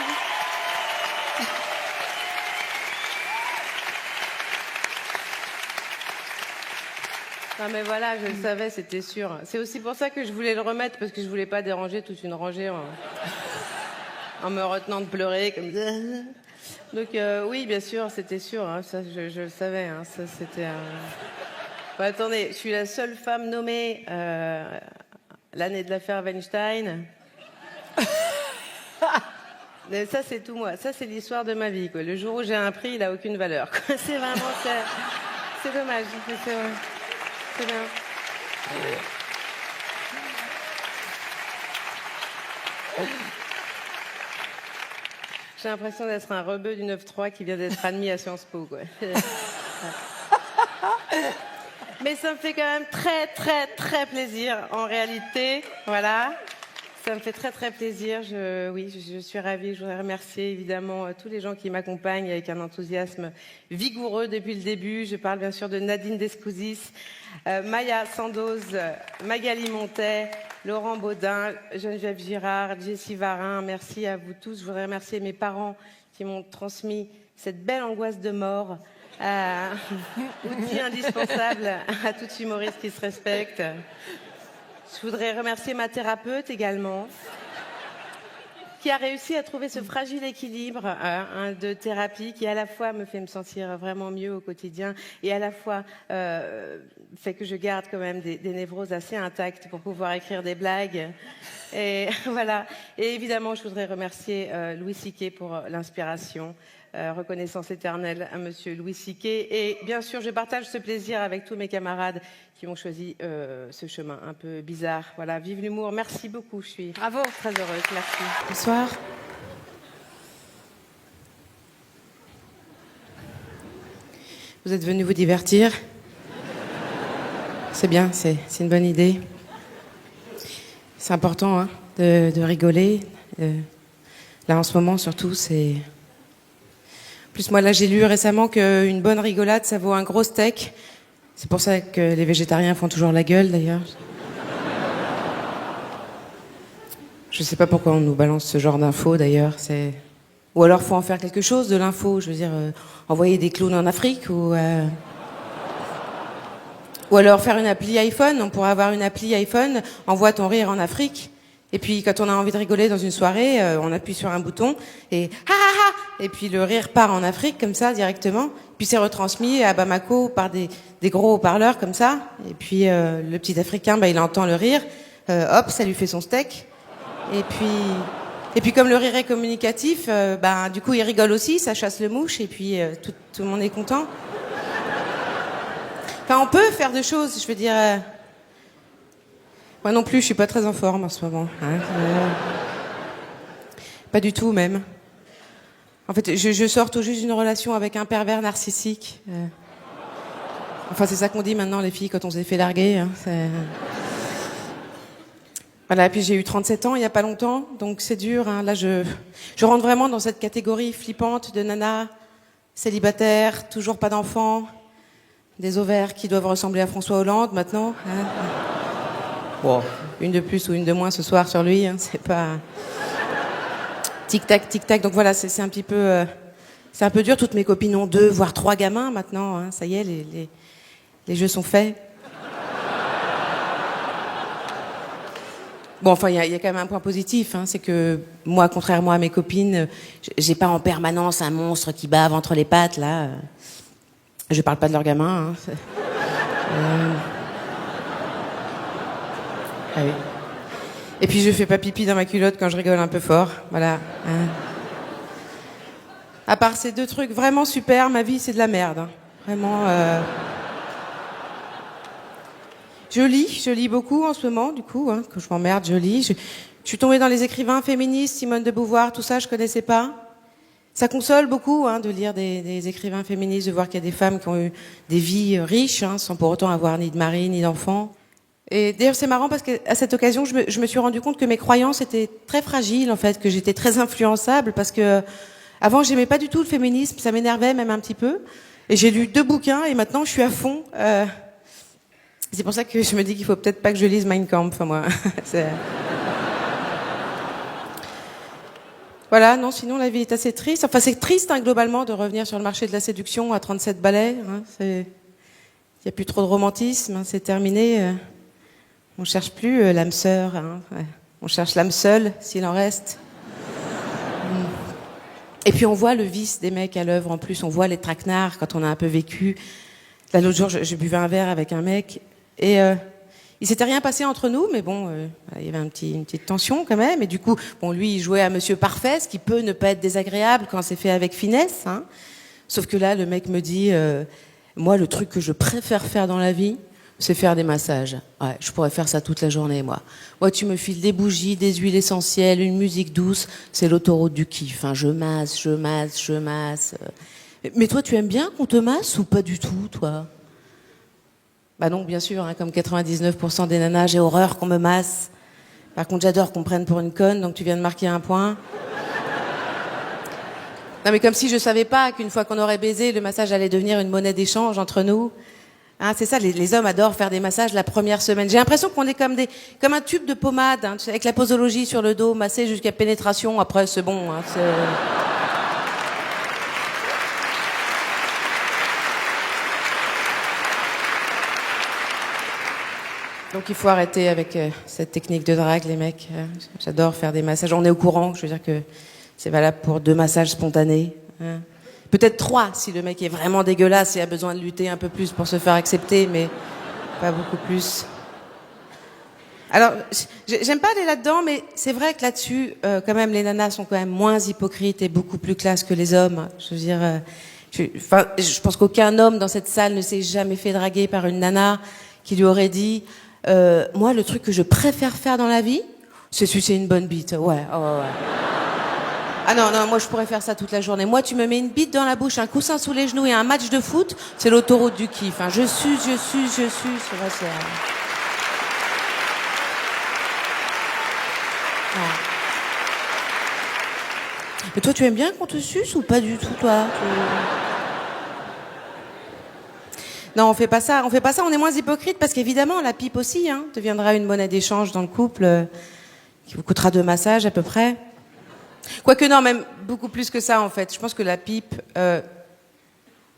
Speaker 2: Non mais voilà, je le savais, c'était sûr. C'est aussi pour ça que je voulais le remettre, parce que je voulais pas déranger toute une rangée en me retenant de pleurer comme ça. Donc oui, bien sûr, c'était sûr, hein, ça je le savais. Hein, ça c'était. Bon, attendez, je suis la seule femme nommée l'année de l'affaire Weinstein. Mais ça c'est tout moi, ça c'est l'histoire de ma vie. Quoi. Le jour où j'ai un prix, il a aucune valeur. Quoi. C'est vraiment c'est dommage. C'est vrai. C'est bien. J'ai l'impression d'être un rebeu du 9-3 qui vient d'être admis à Sciences Po. Quoi. Mais ça me fait quand même très, très, très plaisir, en réalité. Voilà. Ça me fait très, très plaisir. Je suis ravie. Je voudrais remercier évidemment tous les gens qui m'accompagnent avec un enthousiasme vigoureux depuis le début. Je parle bien sûr de Nadine Descouzis, Maya Sandoz, Magali Montet, Laurent Baudin, Geneviève Girard, Jessie Varin. Merci à vous tous. Je voudrais remercier mes parents qui m'ont transmis cette belle angoisse de mort. Outil indispensable à tout humoriste qui se respecte. Je voudrais remercier ma thérapeute également, qui a réussi à trouver ce fragile équilibre de thérapie qui à la fois me fait me sentir vraiment mieux au quotidien et à la fois fait que je garde quand même des névroses assez intactes pour pouvoir écrire des blagues. Et voilà. Et évidemment, je voudrais remercier Louis C.K. pour l'inspiration. Reconnaissance éternelle à monsieur Louis C.K. Et bien sûr, je partage ce plaisir avec tous mes camarades qui ont choisi ce chemin un peu bizarre. Voilà, vive l'humour. Merci beaucoup. Je suis
Speaker 4: bravo,
Speaker 2: très heureuse. Merci.
Speaker 1: Bonsoir. Vous êtes venus vous divertir. C'est bien, c'est une bonne idée. C'est important hein, de rigoler. Là, en ce moment, surtout, c'est... Plus moi là j'ai lu récemment qu'une bonne rigolade ça vaut un gros steak. C'est pour ça que les végétariens font toujours la gueule d'ailleurs. Je sais pas pourquoi on nous balance ce genre d'infos d'ailleurs. Ou alors faut en faire quelque chose de l'info. Je veux dire envoyer des clowns en Afrique ou alors faire une appli iPhone. On pourrait avoir une appli iPhone, envoie ton rire en Afrique. Et puis quand on a envie de rigoler dans une soirée, on appuie sur un bouton et ha ha ha, et puis le rire part en Afrique comme ça directement. Puis c'est retransmis à Bamako par des gros haut-parleurs comme ça. Et puis le petit Africain, il entend le rire, hop, ça lui fait son steak. Et puis comme le rire est communicatif, du coup il rigole aussi, ça chasse le mouche et puis tout le monde est content. Enfin on peut faire des choses, je veux dire. Moi non plus, je suis pas très en forme en ce moment. Hein. Pas du tout même. En fait, je sors tout juste d'une relation avec un pervers narcissique. Enfin, c'est ça qu'on dit maintenant les filles quand on s'est fait larguer. Hein. Voilà, et puis j'ai eu 37 ans il y a pas longtemps, donc c'est dur. Hein. Là, je rentre vraiment dans cette catégorie flippante de nana célibataire, toujours pas d'enfant,
Speaker 3: des ovaires qui doivent ressembler à François Hollande maintenant. Hein. Bon, une de plus ou une de moins ce soir sur lui, hein, c'est pas... Tic-tac, tic-tac. Donc voilà, c'est un petit peu... c'est un peu dur. Toutes mes copines ont 2, voire 3 gamins maintenant. Hein. Ça y est, les jeux sont faits. Bon, enfin, il y a quand même un point positif, hein, c'est que moi, contrairement à mes copines, j'ai pas en permanence un monstre qui bave entre les pattes, là. Je parle pas de leurs gamins. Hein. Ah oui. Et puis je fais pas pipi dans ma culotte quand je rigole un peu fort, voilà. Hein. À part ces 2 trucs vraiment super, ma vie c'est de la merde. Hein. Vraiment. Je lis beaucoup en ce moment, du coup, hein, quand je m'emmerde, je lis. Je suis tombée dans les écrivains féministes, Simone de Beauvoir, tout ça, je connaissais pas. Ça console beaucoup hein, de lire des écrivains féministes, de voir qu'il y a des femmes qui ont eu des vies riches, hein, sans pour autant avoir ni de mari, ni d'enfants. Et d'ailleurs, c'est marrant parce qu'à cette occasion, je me suis rendu compte que mes croyances étaient très fragiles, en fait, que j'étais très influençable, parce que avant, j'aimais pas du tout le féminisme, ça m'énervait même un petit peu. Et j'ai lu 2 bouquins et maintenant, je suis à fond. C'est pour ça que je me dis qu'il faut peut-être pas que je lise Mein Kampf, moi. Voilà, non, sinon la vie est assez triste. Enfin, c'est triste, hein, globalement, de revenir sur le marché de la séduction à 37 balais. Hein. Il n'y a plus trop de romantisme, hein, c'est terminé. On cherche plus l'âme sœur. Hein. Ouais. On cherche l'âme seule, s'il en reste. Et puis on voit le vice des mecs à l'œuvre. En plus, on voit les traquenards quand on a un peu vécu. Là, l'autre jour, je buvais un verre avec un mec et il s'était rien passé entre nous, mais bon, il y avait une petite tension quand même. Et du coup, bon, lui, il jouait à Monsieur Parfait, ce qui peut ne pas être désagréable quand c'est fait avec finesse. Hein. Sauf que là, le mec me dit, moi, le truc que je préfère faire dans la vie, c'est faire des massages. Ouais, je pourrais faire ça toute la journée, moi. Moi, tu me files des bougies, des huiles essentielles, une musique douce, c'est l'autoroute du kiff. Hein. Je masse. Mais toi, tu aimes bien qu'on te masse ou pas du tout, toi? Bah non, bien sûr, hein, comme 99% des nanas, j'ai horreur qu'on me masse. Par contre, j'adore qu'on me prenne pour une conne, donc tu viens de marquer un point. Non, mais comme si je savais pas qu'une fois qu'on aurait baisé, le massage allait devenir une monnaie d'échange entre nous. Hein, c'est ça, les hommes adorent faire des massages la première semaine. J'ai l'impression qu'on est comme un tube de pommade, hein, avec la posologie sur le dos, massé jusqu'à pénétration. Après, c'est bon. Hein, Donc il faut arrêter avec cette technique de drague, les mecs. J'adore faire des massages. On est au courant, je veux dire que c'est valable pour 2 massages spontanés. Hein. Peut-être 3 si le mec est vraiment dégueulasse et a besoin de lutter un peu plus pour se faire accepter, mais pas beaucoup plus. Alors, j'aime pas aller là-dedans, mais c'est vrai que là-dessus, quand même, les nanas sont quand même moins hypocrites et beaucoup plus classes que les hommes. Je veux dire, je pense qu'aucun homme dans cette salle ne s'est jamais fait draguer par une nana qui lui aurait dit moi, le truc que je préfère faire dans la vie, c'est sucer une bonne bite. Ouais. Ah non, moi je pourrais faire ça toute la journée. Moi, tu me mets une bite dans la bouche, un coussin sous les genoux et un match de foot, c'est l'autoroute du kiff. Hein. Je suce. Ouais, mais toi, tu aimes bien qu'on te suce ou pas du tout, toi? Non, on fait pas ça, on est moins hypocrite parce qu'évidemment, la pipe aussi, hein, deviendra une monnaie d'échange dans le couple, qui vous coûtera 2 massages à peu près. Quoique non, même beaucoup plus que ça, en fait. Je pense que la pipe,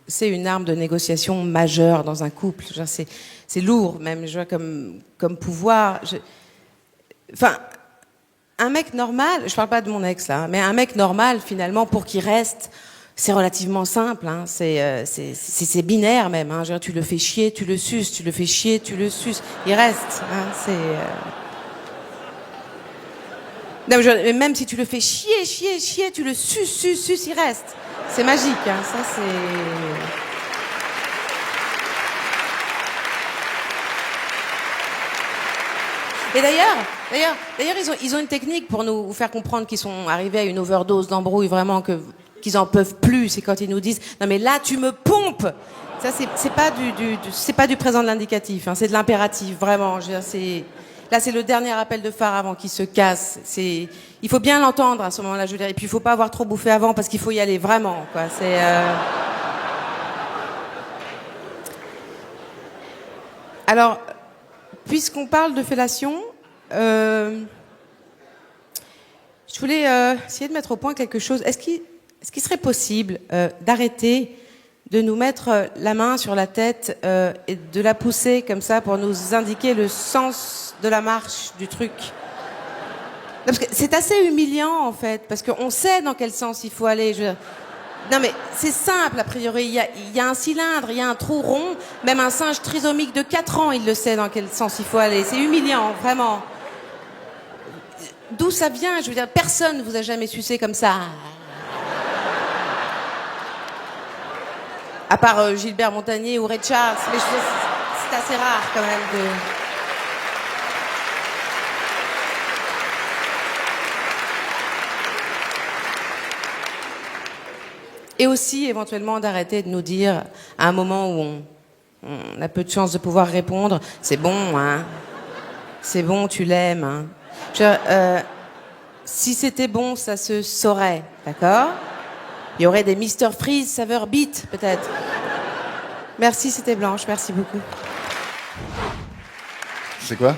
Speaker 3: c'est une arme de négociation majeure dans un couple. Genre, c'est lourd, même, je vois, comme pouvoir. Enfin, un mec normal, je parle pas de mon ex, là, mais un mec normal, finalement, pour qu'il reste, c'est relativement simple, hein. C'est binaire même. Hein. Genre, tu le fais chier, tu le suces, tu le fais chier, tu le suces. Il reste. Hein. Non, mais même si tu le fais chier, tu le suces, il reste. C'est magique. Hein. Ça, c'est. Et d'ailleurs, ils ont une technique pour nous faire comprendre qu'ils sont arrivés à une overdose d'embrouille, vraiment qu'ils en peuvent plus. C'est quand ils nous disent non mais là tu me pompes. Ça c'est pas du présent de l'indicatif, hein, c'est de l'impératif vraiment. Je veux dire, là c'est le dernier appel de phare avant qu'il se casse. Il faut bien l'entendre à ce moment-là, je veux dire. Et puis il faut pas avoir trop bouffé avant parce qu'il faut y aller vraiment quoi. Alors, puisqu'on parle de fellation, je voulais essayer de mettre au point quelque chose. Est-ce qu'il serait possible d'arrêter de nous mettre la main sur la tête et de la pousser comme ça pour nous indiquer le sens de la marche du truc? Parce que c'est assez humiliant en fait, parce qu'on sait dans quel sens il faut aller. Non mais c'est simple a priori, il y a un cylindre, il y a un trou rond, même un singe trisomique de 4 ans il le sait dans quel sens il faut aller. C'est humiliant, vraiment. D'où ça vient? Je veux dire, personne ne vous a jamais sucé comme ça. À part Gilbert Montagnier ou Ray Charles, mais c'est assez rare quand même de... Et aussi, éventuellement, d'arrêter de nous dire, à un moment où on a peu de chance de pouvoir répondre, c'est bon, hein. C'est bon, tu l'aimes, hein. Si c'était bon, ça se saurait, d'accord? Il y aurait des Mr Freeze saveur beat, peut-être. Merci, c'était Blanche, merci beaucoup.
Speaker 6: C'est quoi?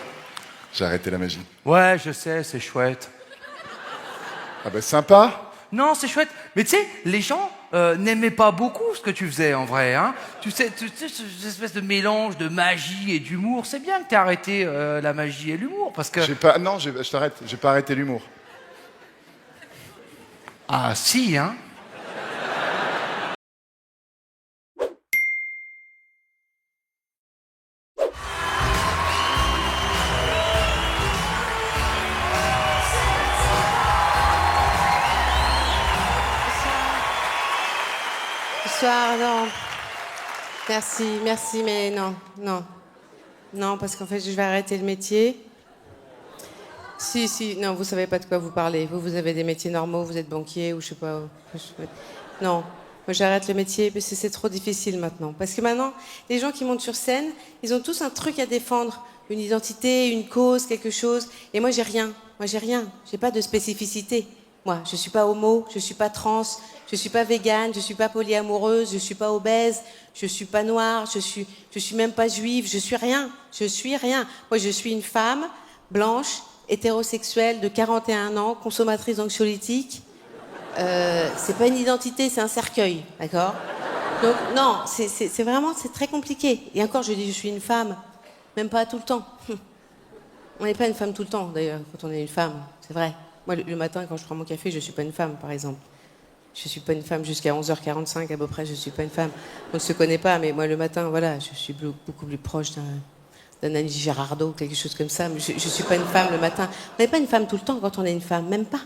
Speaker 6: J'ai arrêté la magie.
Speaker 7: Ouais, je sais, c'est chouette.
Speaker 6: Ah bah sympa.
Speaker 7: Non, c'est chouette. Mais tu sais, les gens n'aimaient pas beaucoup ce que tu faisais en vrai. Hein. Tu sais, cette espèce de mélange de magie et d'humour. C'est bien que tu aies arrêté la magie et l'humour parce que.
Speaker 6: Non, je t'arrête. J'ai pas arrêté l'humour.
Speaker 7: Ah si, hein.
Speaker 2: Bonsoir, non. Merci, mais non. Non, parce qu'en fait, je vais arrêter le métier. Si, non, vous savez pas de quoi vous parlez. Vous avez des métiers normaux, vous êtes banquier ou je sais pas. Non, moi j'arrête le métier parce que c'est trop difficile maintenant. Parce que maintenant, les gens qui montent sur scène, ils ont tous un truc à défendre. Une identité, une cause, quelque chose. Et moi, j'ai rien. J'ai pas de spécificité. Moi, je suis pas homo, je suis pas trans, je suis pas végane, je suis pas polyamoureuse, je suis pas obèse, je suis pas noire, je suis même pas juive, je suis rien. Moi, je suis une femme blanche, hétérosexuelle de 41 ans, consommatrice d'anxiolytiques. C'est pas une identité, c'est un cercueil, d'accord? Donc non, c'est vraiment, c'est très compliqué. Et encore, je dis, je suis une femme, même pas tout le temps. On n'est pas une femme tout le temps, d'ailleurs, quand on est une femme, c'est vrai. Moi, le matin, quand je prends mon café, je suis pas une femme, par exemple. Je suis pas une femme jusqu'à 11h45, à peu près, je suis pas une femme. On ne se connaît pas, mais moi, le matin, voilà, je suis beaucoup plus proche d'un Annie Girardot, quelque chose comme ça. Mais je suis pas une femme le matin. On n'est pas une femme tout le temps quand on est une femme, même pas.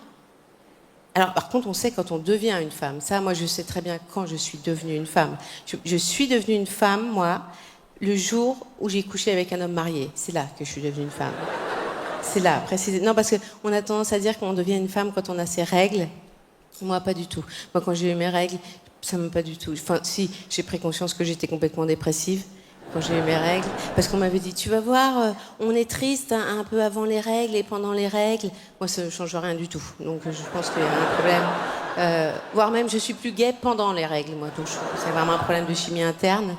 Speaker 2: Alors, par contre, on sait quand on devient une femme. Ça, moi, je sais très bien quand je suis devenue une femme. Je suis devenue une femme, moi, le jour où j'ai couché avec un homme marié. C'est là que je suis devenue une femme. C'est là, précisément. Non, parce qu'on a tendance à dire qu'on devient une femme quand on a ses règles. Moi, pas du tout. Moi, quand j'ai eu mes règles, ça m'a pas du tout. Enfin, si, j'ai pris conscience que j'étais complètement dépressive quand j'ai eu mes règles. Parce qu'on m'avait dit, tu vas voir, on est triste un peu avant les règles et pendant les règles. Moi, ça ne change rien du tout. Donc, je pense qu'il y a un problème. Voire même, je suis plus gaie pendant les règles, moi. Donc, c'est vraiment un problème de chimie interne.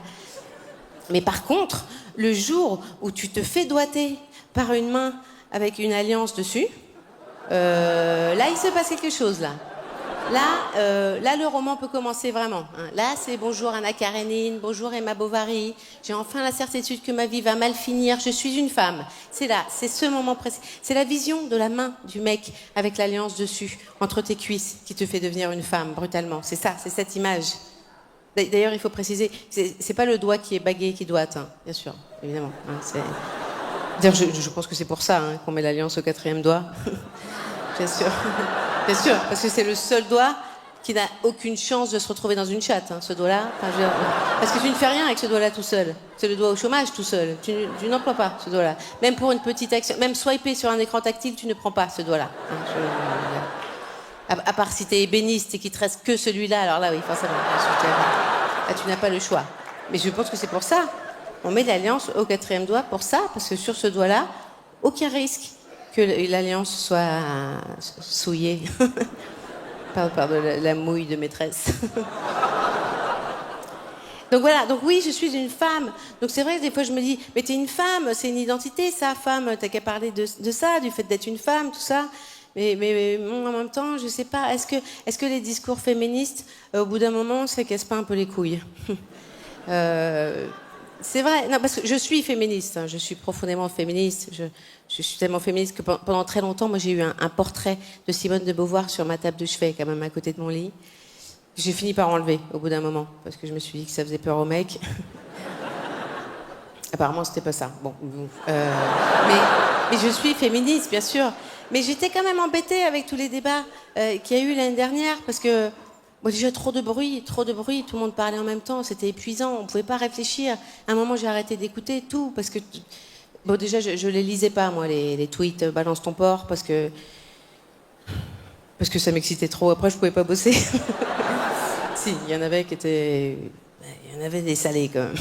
Speaker 2: Mais par contre, le jour où tu te fais doigter par une main avec une alliance dessus, là, il se passe quelque chose, là. Là, le roman peut commencer vraiment. Hein. Là, c'est bonjour Anna Karénine, bonjour Emma Bovary. J'ai enfin la certitude que ma vie va mal finir. Je suis une femme. C'est là, c'est ce moment précis. C'est la vision de la main du mec avec l'alliance dessus, entre tes cuisses, qui te fait devenir une femme, brutalement. C'est ça, c'est cette image. D'ailleurs, il faut préciser, c'est pas le doigt qui est bagué qui doit atteindre, bien sûr, évidemment. Hein, d'ailleurs, je pense que c'est pour ça hein, qu'on met l'alliance au 4e doigt. Bien sûr. Bien sûr, parce que c'est le seul doigt qui n'a aucune chance de se retrouver dans une chatte, hein, ce doigt-là. Enfin, parce que tu ne fais rien avec ce doigt-là tout seul. C'est le doigt au chômage tout seul. Tu n'emploies pas ce doigt-là. Même pour une petite action, même swiper sur un écran tactile, tu ne prends pas ce doigt-là. À part si t'es ébéniste et qu'il te reste que celui-là, alors là, oui, forcément. Là, tu n'as pas le choix. Mais je pense que c'est pour ça. On met l'alliance au 4e doigt pour ça, parce que sur ce doigt-là, aucun risque que l'alliance soit souillée par la mouille de maîtresse. Donc voilà, donc oui, je suis une femme. Donc c'est vrai que des fois je me dis, mais t'es une femme, c'est une identité, ça, femme, t'as qu'à parler de ça, du fait d'être une femme, tout ça. Mais bon, en même temps, je sais pas, est-ce que les discours féministes, au bout d'un moment, ça casse pas un peu les couilles? C'est vrai, non, parce que je suis féministe, hein, je suis profondément féministe. Je suis tellement féministe que pendant très longtemps, moi j'ai eu un portrait de Simone de Beauvoir sur ma table de chevet, quand même à côté de mon lit. J'ai fini par enlever au bout d'un moment, parce que je me suis dit que ça faisait peur aux mecs. Apparemment, c'était pas ça. Bon, mais je suis féministe, bien sûr. Mais j'étais quand même embêtée avec tous les débats qu'il y a eu l'année dernière, parce que bon, déjà trop de bruit, tout le monde parlait en même temps, c'était épuisant, on pouvait pas réfléchir. À un moment, j'ai arrêté d'écouter tout, parce que bon, déjà, je les lisais pas, moi, les tweets balance ton porc, parce que ça m'excitait trop. Après, je pouvais pas bosser. Si, il y en avait qui étaient... Il y en avait des salés, quand même.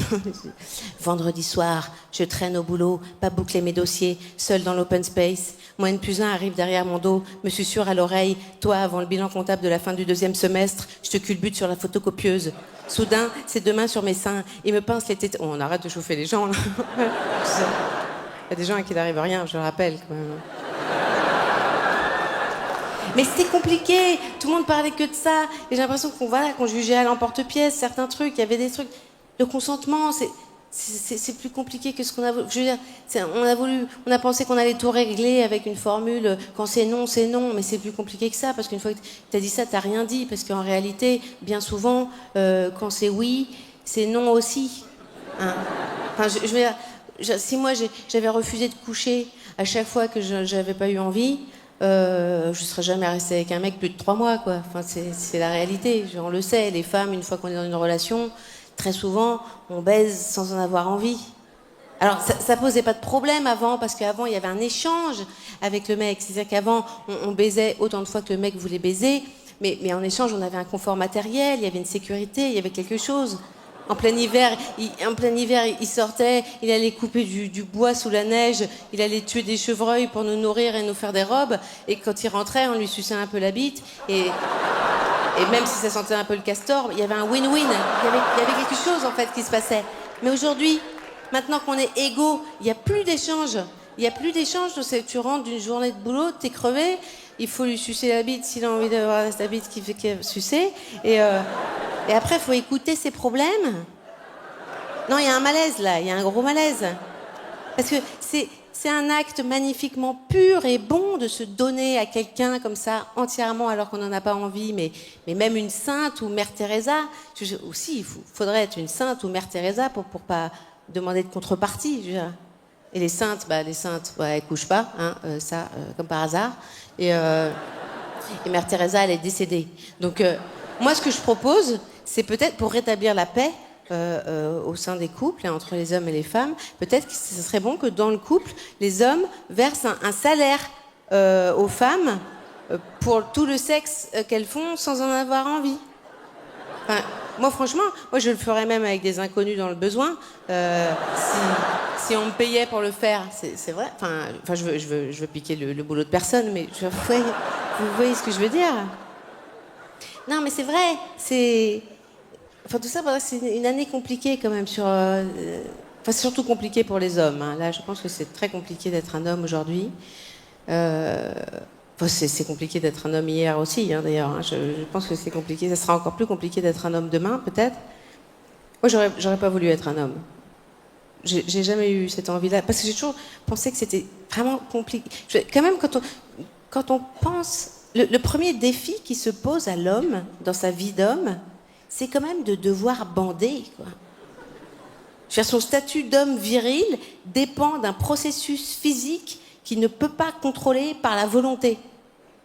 Speaker 2: Vendredi soir, je traîne au boulot, pas boucler mes dossiers, seul dans l'open space. Moi, N plus 1 arrive derrière mon dos, me susurre à l'oreille. Toi, avant le bilan comptable de la fin du 2e semestre, je te culbute sur la photocopieuse. Soudain, ses 2 mains sur mes seins. Il me pince les têtes... Oh, on arrête de chauffer les gens, là. Il y a des gens à qui il n'arrive rien, je le rappelle, quand même. Mais c'était compliqué, tout le monde parlait que de ça. Et j'ai l'impression qu'on jugeait à l'emporte-pièce certains trucs. Il y avait des trucs. Le consentement, c'est plus compliqué que ce qu'on a voulu. Je veux dire, on a pensé qu'on allait tout régler avec une formule. Quand c'est non, mais c'est plus compliqué que ça. Parce qu'une fois que t'as dit ça, t'as rien dit. Parce qu'en réalité, bien souvent, quand c'est oui, c'est non aussi. Hein. Enfin, je veux dire, si moi j'avais refusé de coucher à chaque fois que j'avais pas eu envie, je serais jamais restée avec un mec plus de 3 mois, quoi. Enfin, c'est la réalité. On le sait, les femmes, une fois qu'on est dans une relation, très souvent, on baise sans en avoir envie. Alors, ça posait pas de problème avant, parce qu'avant, il y avait un échange avec le mec. C'est-à-dire qu'avant, on baisait autant de fois que le mec voulait baiser, mais en échange, on avait un confort matériel, il y avait une sécurité, il y avait quelque chose. En plein hiver, il sortait, il allait couper du bois sous la neige, il allait tuer des chevreuils pour nous nourrir et nous faire des robes. Et quand il rentrait, on lui suçait un peu la bite. Et même si ça sentait un peu le castor, il y avait un win-win. Il y avait quelque chose, en fait, qui se passait. Mais aujourd'hui, maintenant qu'on est égaux, il n'y a plus d'échange. Il n'y a plus d'échange. Tu rentres d'une journée de boulot, t'es crevé, il faut lui sucer la bite s'il a envie d'avoir la bite qui fait sucer. Et après, il faut écouter ses problèmes. Non, il y a un malaise, là. Il y a un gros malaise. Parce que c'est un acte magnifiquement pur et bon de se donner à quelqu'un comme ça, entièrement, alors qu'on n'en a pas envie. Mais même une sainte ou Mère Teresa, aussi, il faudrait être une sainte ou Mère Teresa pour pas demander de contrepartie. Je veux dire. Et les saintes, elles couchent pas, hein, comme par hasard. Et Mère Teresa, elle est décédée. Donc, moi, ce que je propose, c'est peut-être pour rétablir la paix au sein des couples, hein, entre les hommes et les femmes, peut-être que ce serait bon que dans le couple, les hommes versent un salaire aux femmes pour tout le sexe qu'elles font sans en avoir envie. Enfin, moi, franchement, je le ferais même avec des inconnus dans le besoin. Si on me payait pour le faire, c'est vrai. Enfin, je veux piquer le boulot de personne, mais vous voyez ce que je veux dire? Non, mais c'est vrai. Enfin, tout ça, c'est une année compliquée quand même. Enfin, surtout compliquée pour les hommes. Hein. Là, je pense que c'est très compliqué d'être un homme aujourd'hui. Enfin, c'est compliqué d'être un homme hier aussi, hein, d'ailleurs. Hein. Je pense que c'est compliqué. Ça sera encore plus compliqué d'être un homme demain, peut-être. Moi, j'aurais pas voulu être un homme. J'ai jamais eu cette envie-là. Parce que j'ai toujours pensé que c'était vraiment compliqué. Quand même, quand on pense... Le premier défi qui se pose à l'homme, dans sa vie d'homme, c'est quand même de devoir bander, quoi. Je veux dire, son statut d'homme viril dépend d'un processus physique qu'il ne peut pas contrôler par la volonté.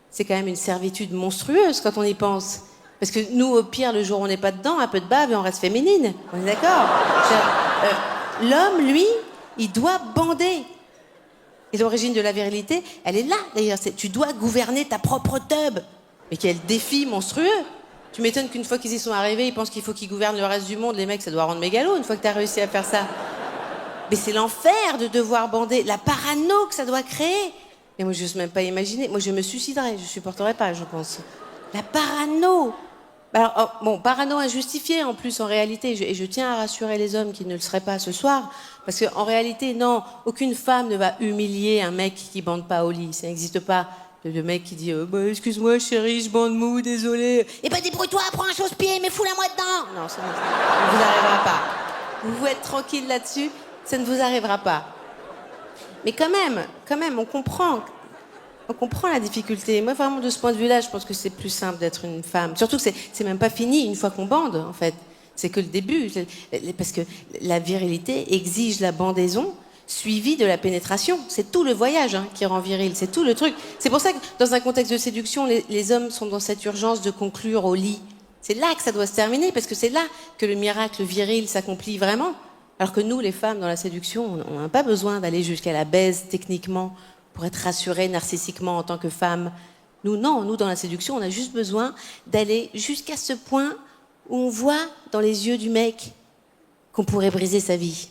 Speaker 2: C'est quand même une servitude monstrueuse quand on y pense. Parce que nous, au pire, le jour où on n'est pas dedans, un peu de bave et on reste féminine. On est d'accord? L'homme, lui, il doit bander. Et l'origine de la virilité, elle est là, d'ailleurs. Tu dois gouverner ta propre teub. Mais quel défi monstrueux! Tu m'étonnes qu'une fois qu'ils y sont arrivés, ils pensent qu'il faut qu'ils gouvernent le reste du monde. Les mecs, ça doit rendre mégalo une fois que t'as réussi à faire ça. Mais c'est l'enfer de devoir bander. La parano que ça doit créer. Mais moi, je n'ose même pas imaginer. Moi, je me suiciderais. Je supporterais pas, je pense. La parano. Alors, oh, bon, parano injustifié en plus en réalité, et je tiens à rassurer les hommes qui ne le seraient pas ce soir, parce qu'en réalité, non, aucune femme ne va humilier un mec qui bande pas au lit, ça n'existe pas. Le mec qui dit bah, excuse-moi chérie, je bande mou, désolé. Eh ben débrouille-toi, prends un chausse-pied, mais fous-la moi dedans. Non, ça ne vous arrivera pas. Vous pouvez être tranquille là-dessus, ça ne vous arrivera pas. Mais quand même, on comprend la difficulté. Moi, vraiment, de ce point de vue-là, je pense que c'est plus simple d'être une femme. Surtout que c'est même pas fini une fois qu'on bande, en fait. C'est que le début. Parce que la virilité exige la bandaison suivie de la pénétration. C'est tout le voyage qui rend viril. C'est tout le truc. C'est pour ça que, dans un contexte de séduction, les hommes sont dans cette urgence de conclure au lit. C'est là que ça doit se terminer, parce que c'est là que le miracle viril s'accomplit vraiment. Alors que nous, les femmes, dans la séduction, on n'a pas besoin d'aller jusqu'à la baise, techniquement, pour être rassurée narcissiquement en tant que femme. Nous, non. Nous, dans la séduction, on a juste besoin d'aller jusqu'à ce point où on voit dans les yeux du mec qu'on pourrait briser sa vie.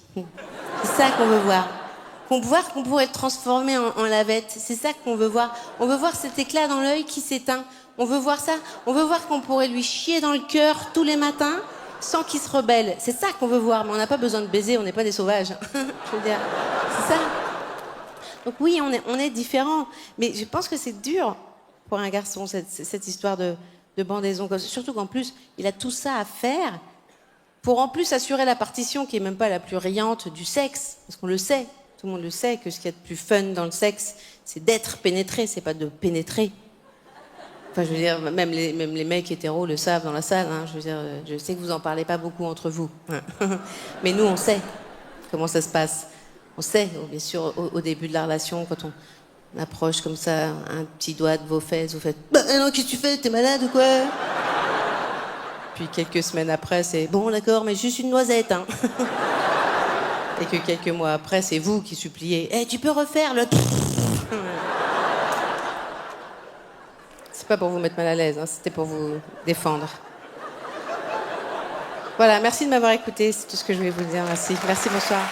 Speaker 2: C'est ça qu'on veut voir. Qu'on pourrait le transformer en lavette. C'est ça qu'on veut voir. On veut voir cet éclat dans l'œil qui s'éteint. On veut voir ça. On veut voir qu'on pourrait lui chier dans le cœur tous les matins sans qu'il se rebelle. C'est ça qu'on veut voir. Mais on n'a pas besoin de baiser. On n'est pas des sauvages. Je veux dire, c'est ça. Donc oui, on est différents. Mais je pense que c'est dur pour un garçon, cette histoire de bandaison. Surtout qu'en plus, il a tout ça à faire pour en plus assurer la partition qui est même pas la plus riante du sexe. Parce qu'on le sait, tout le monde le sait, que ce qu'il y a de plus fun dans le sexe, c'est d'être pénétré, c'est pas de pénétrer. Enfin, je veux dire, même les mecs hétéros le savent dans la salle. Je veux dire, je sais que vous en parlez pas beaucoup entre vous. Mais nous, on sait comment ça se passe. On sait, bien sûr, au début de la relation, quand on approche comme ça, un petit doigt de vos fesses, vous faites « Bah non, qu'est-ce que tu fais? T'es malade ou quoi ?» Puis quelques semaines après, c'est « Bon, d'accord, mais juste une noisette, hein. » Et que quelques mois après, c'est vous qui suppliez « Eh, tu peux refaire le... » C'est pas pour vous mettre mal à l'aise, c'était pour vous défendre. Voilà, merci de m'avoir écouté, c'est tout ce que je voulais vous dire. Merci, bonsoir.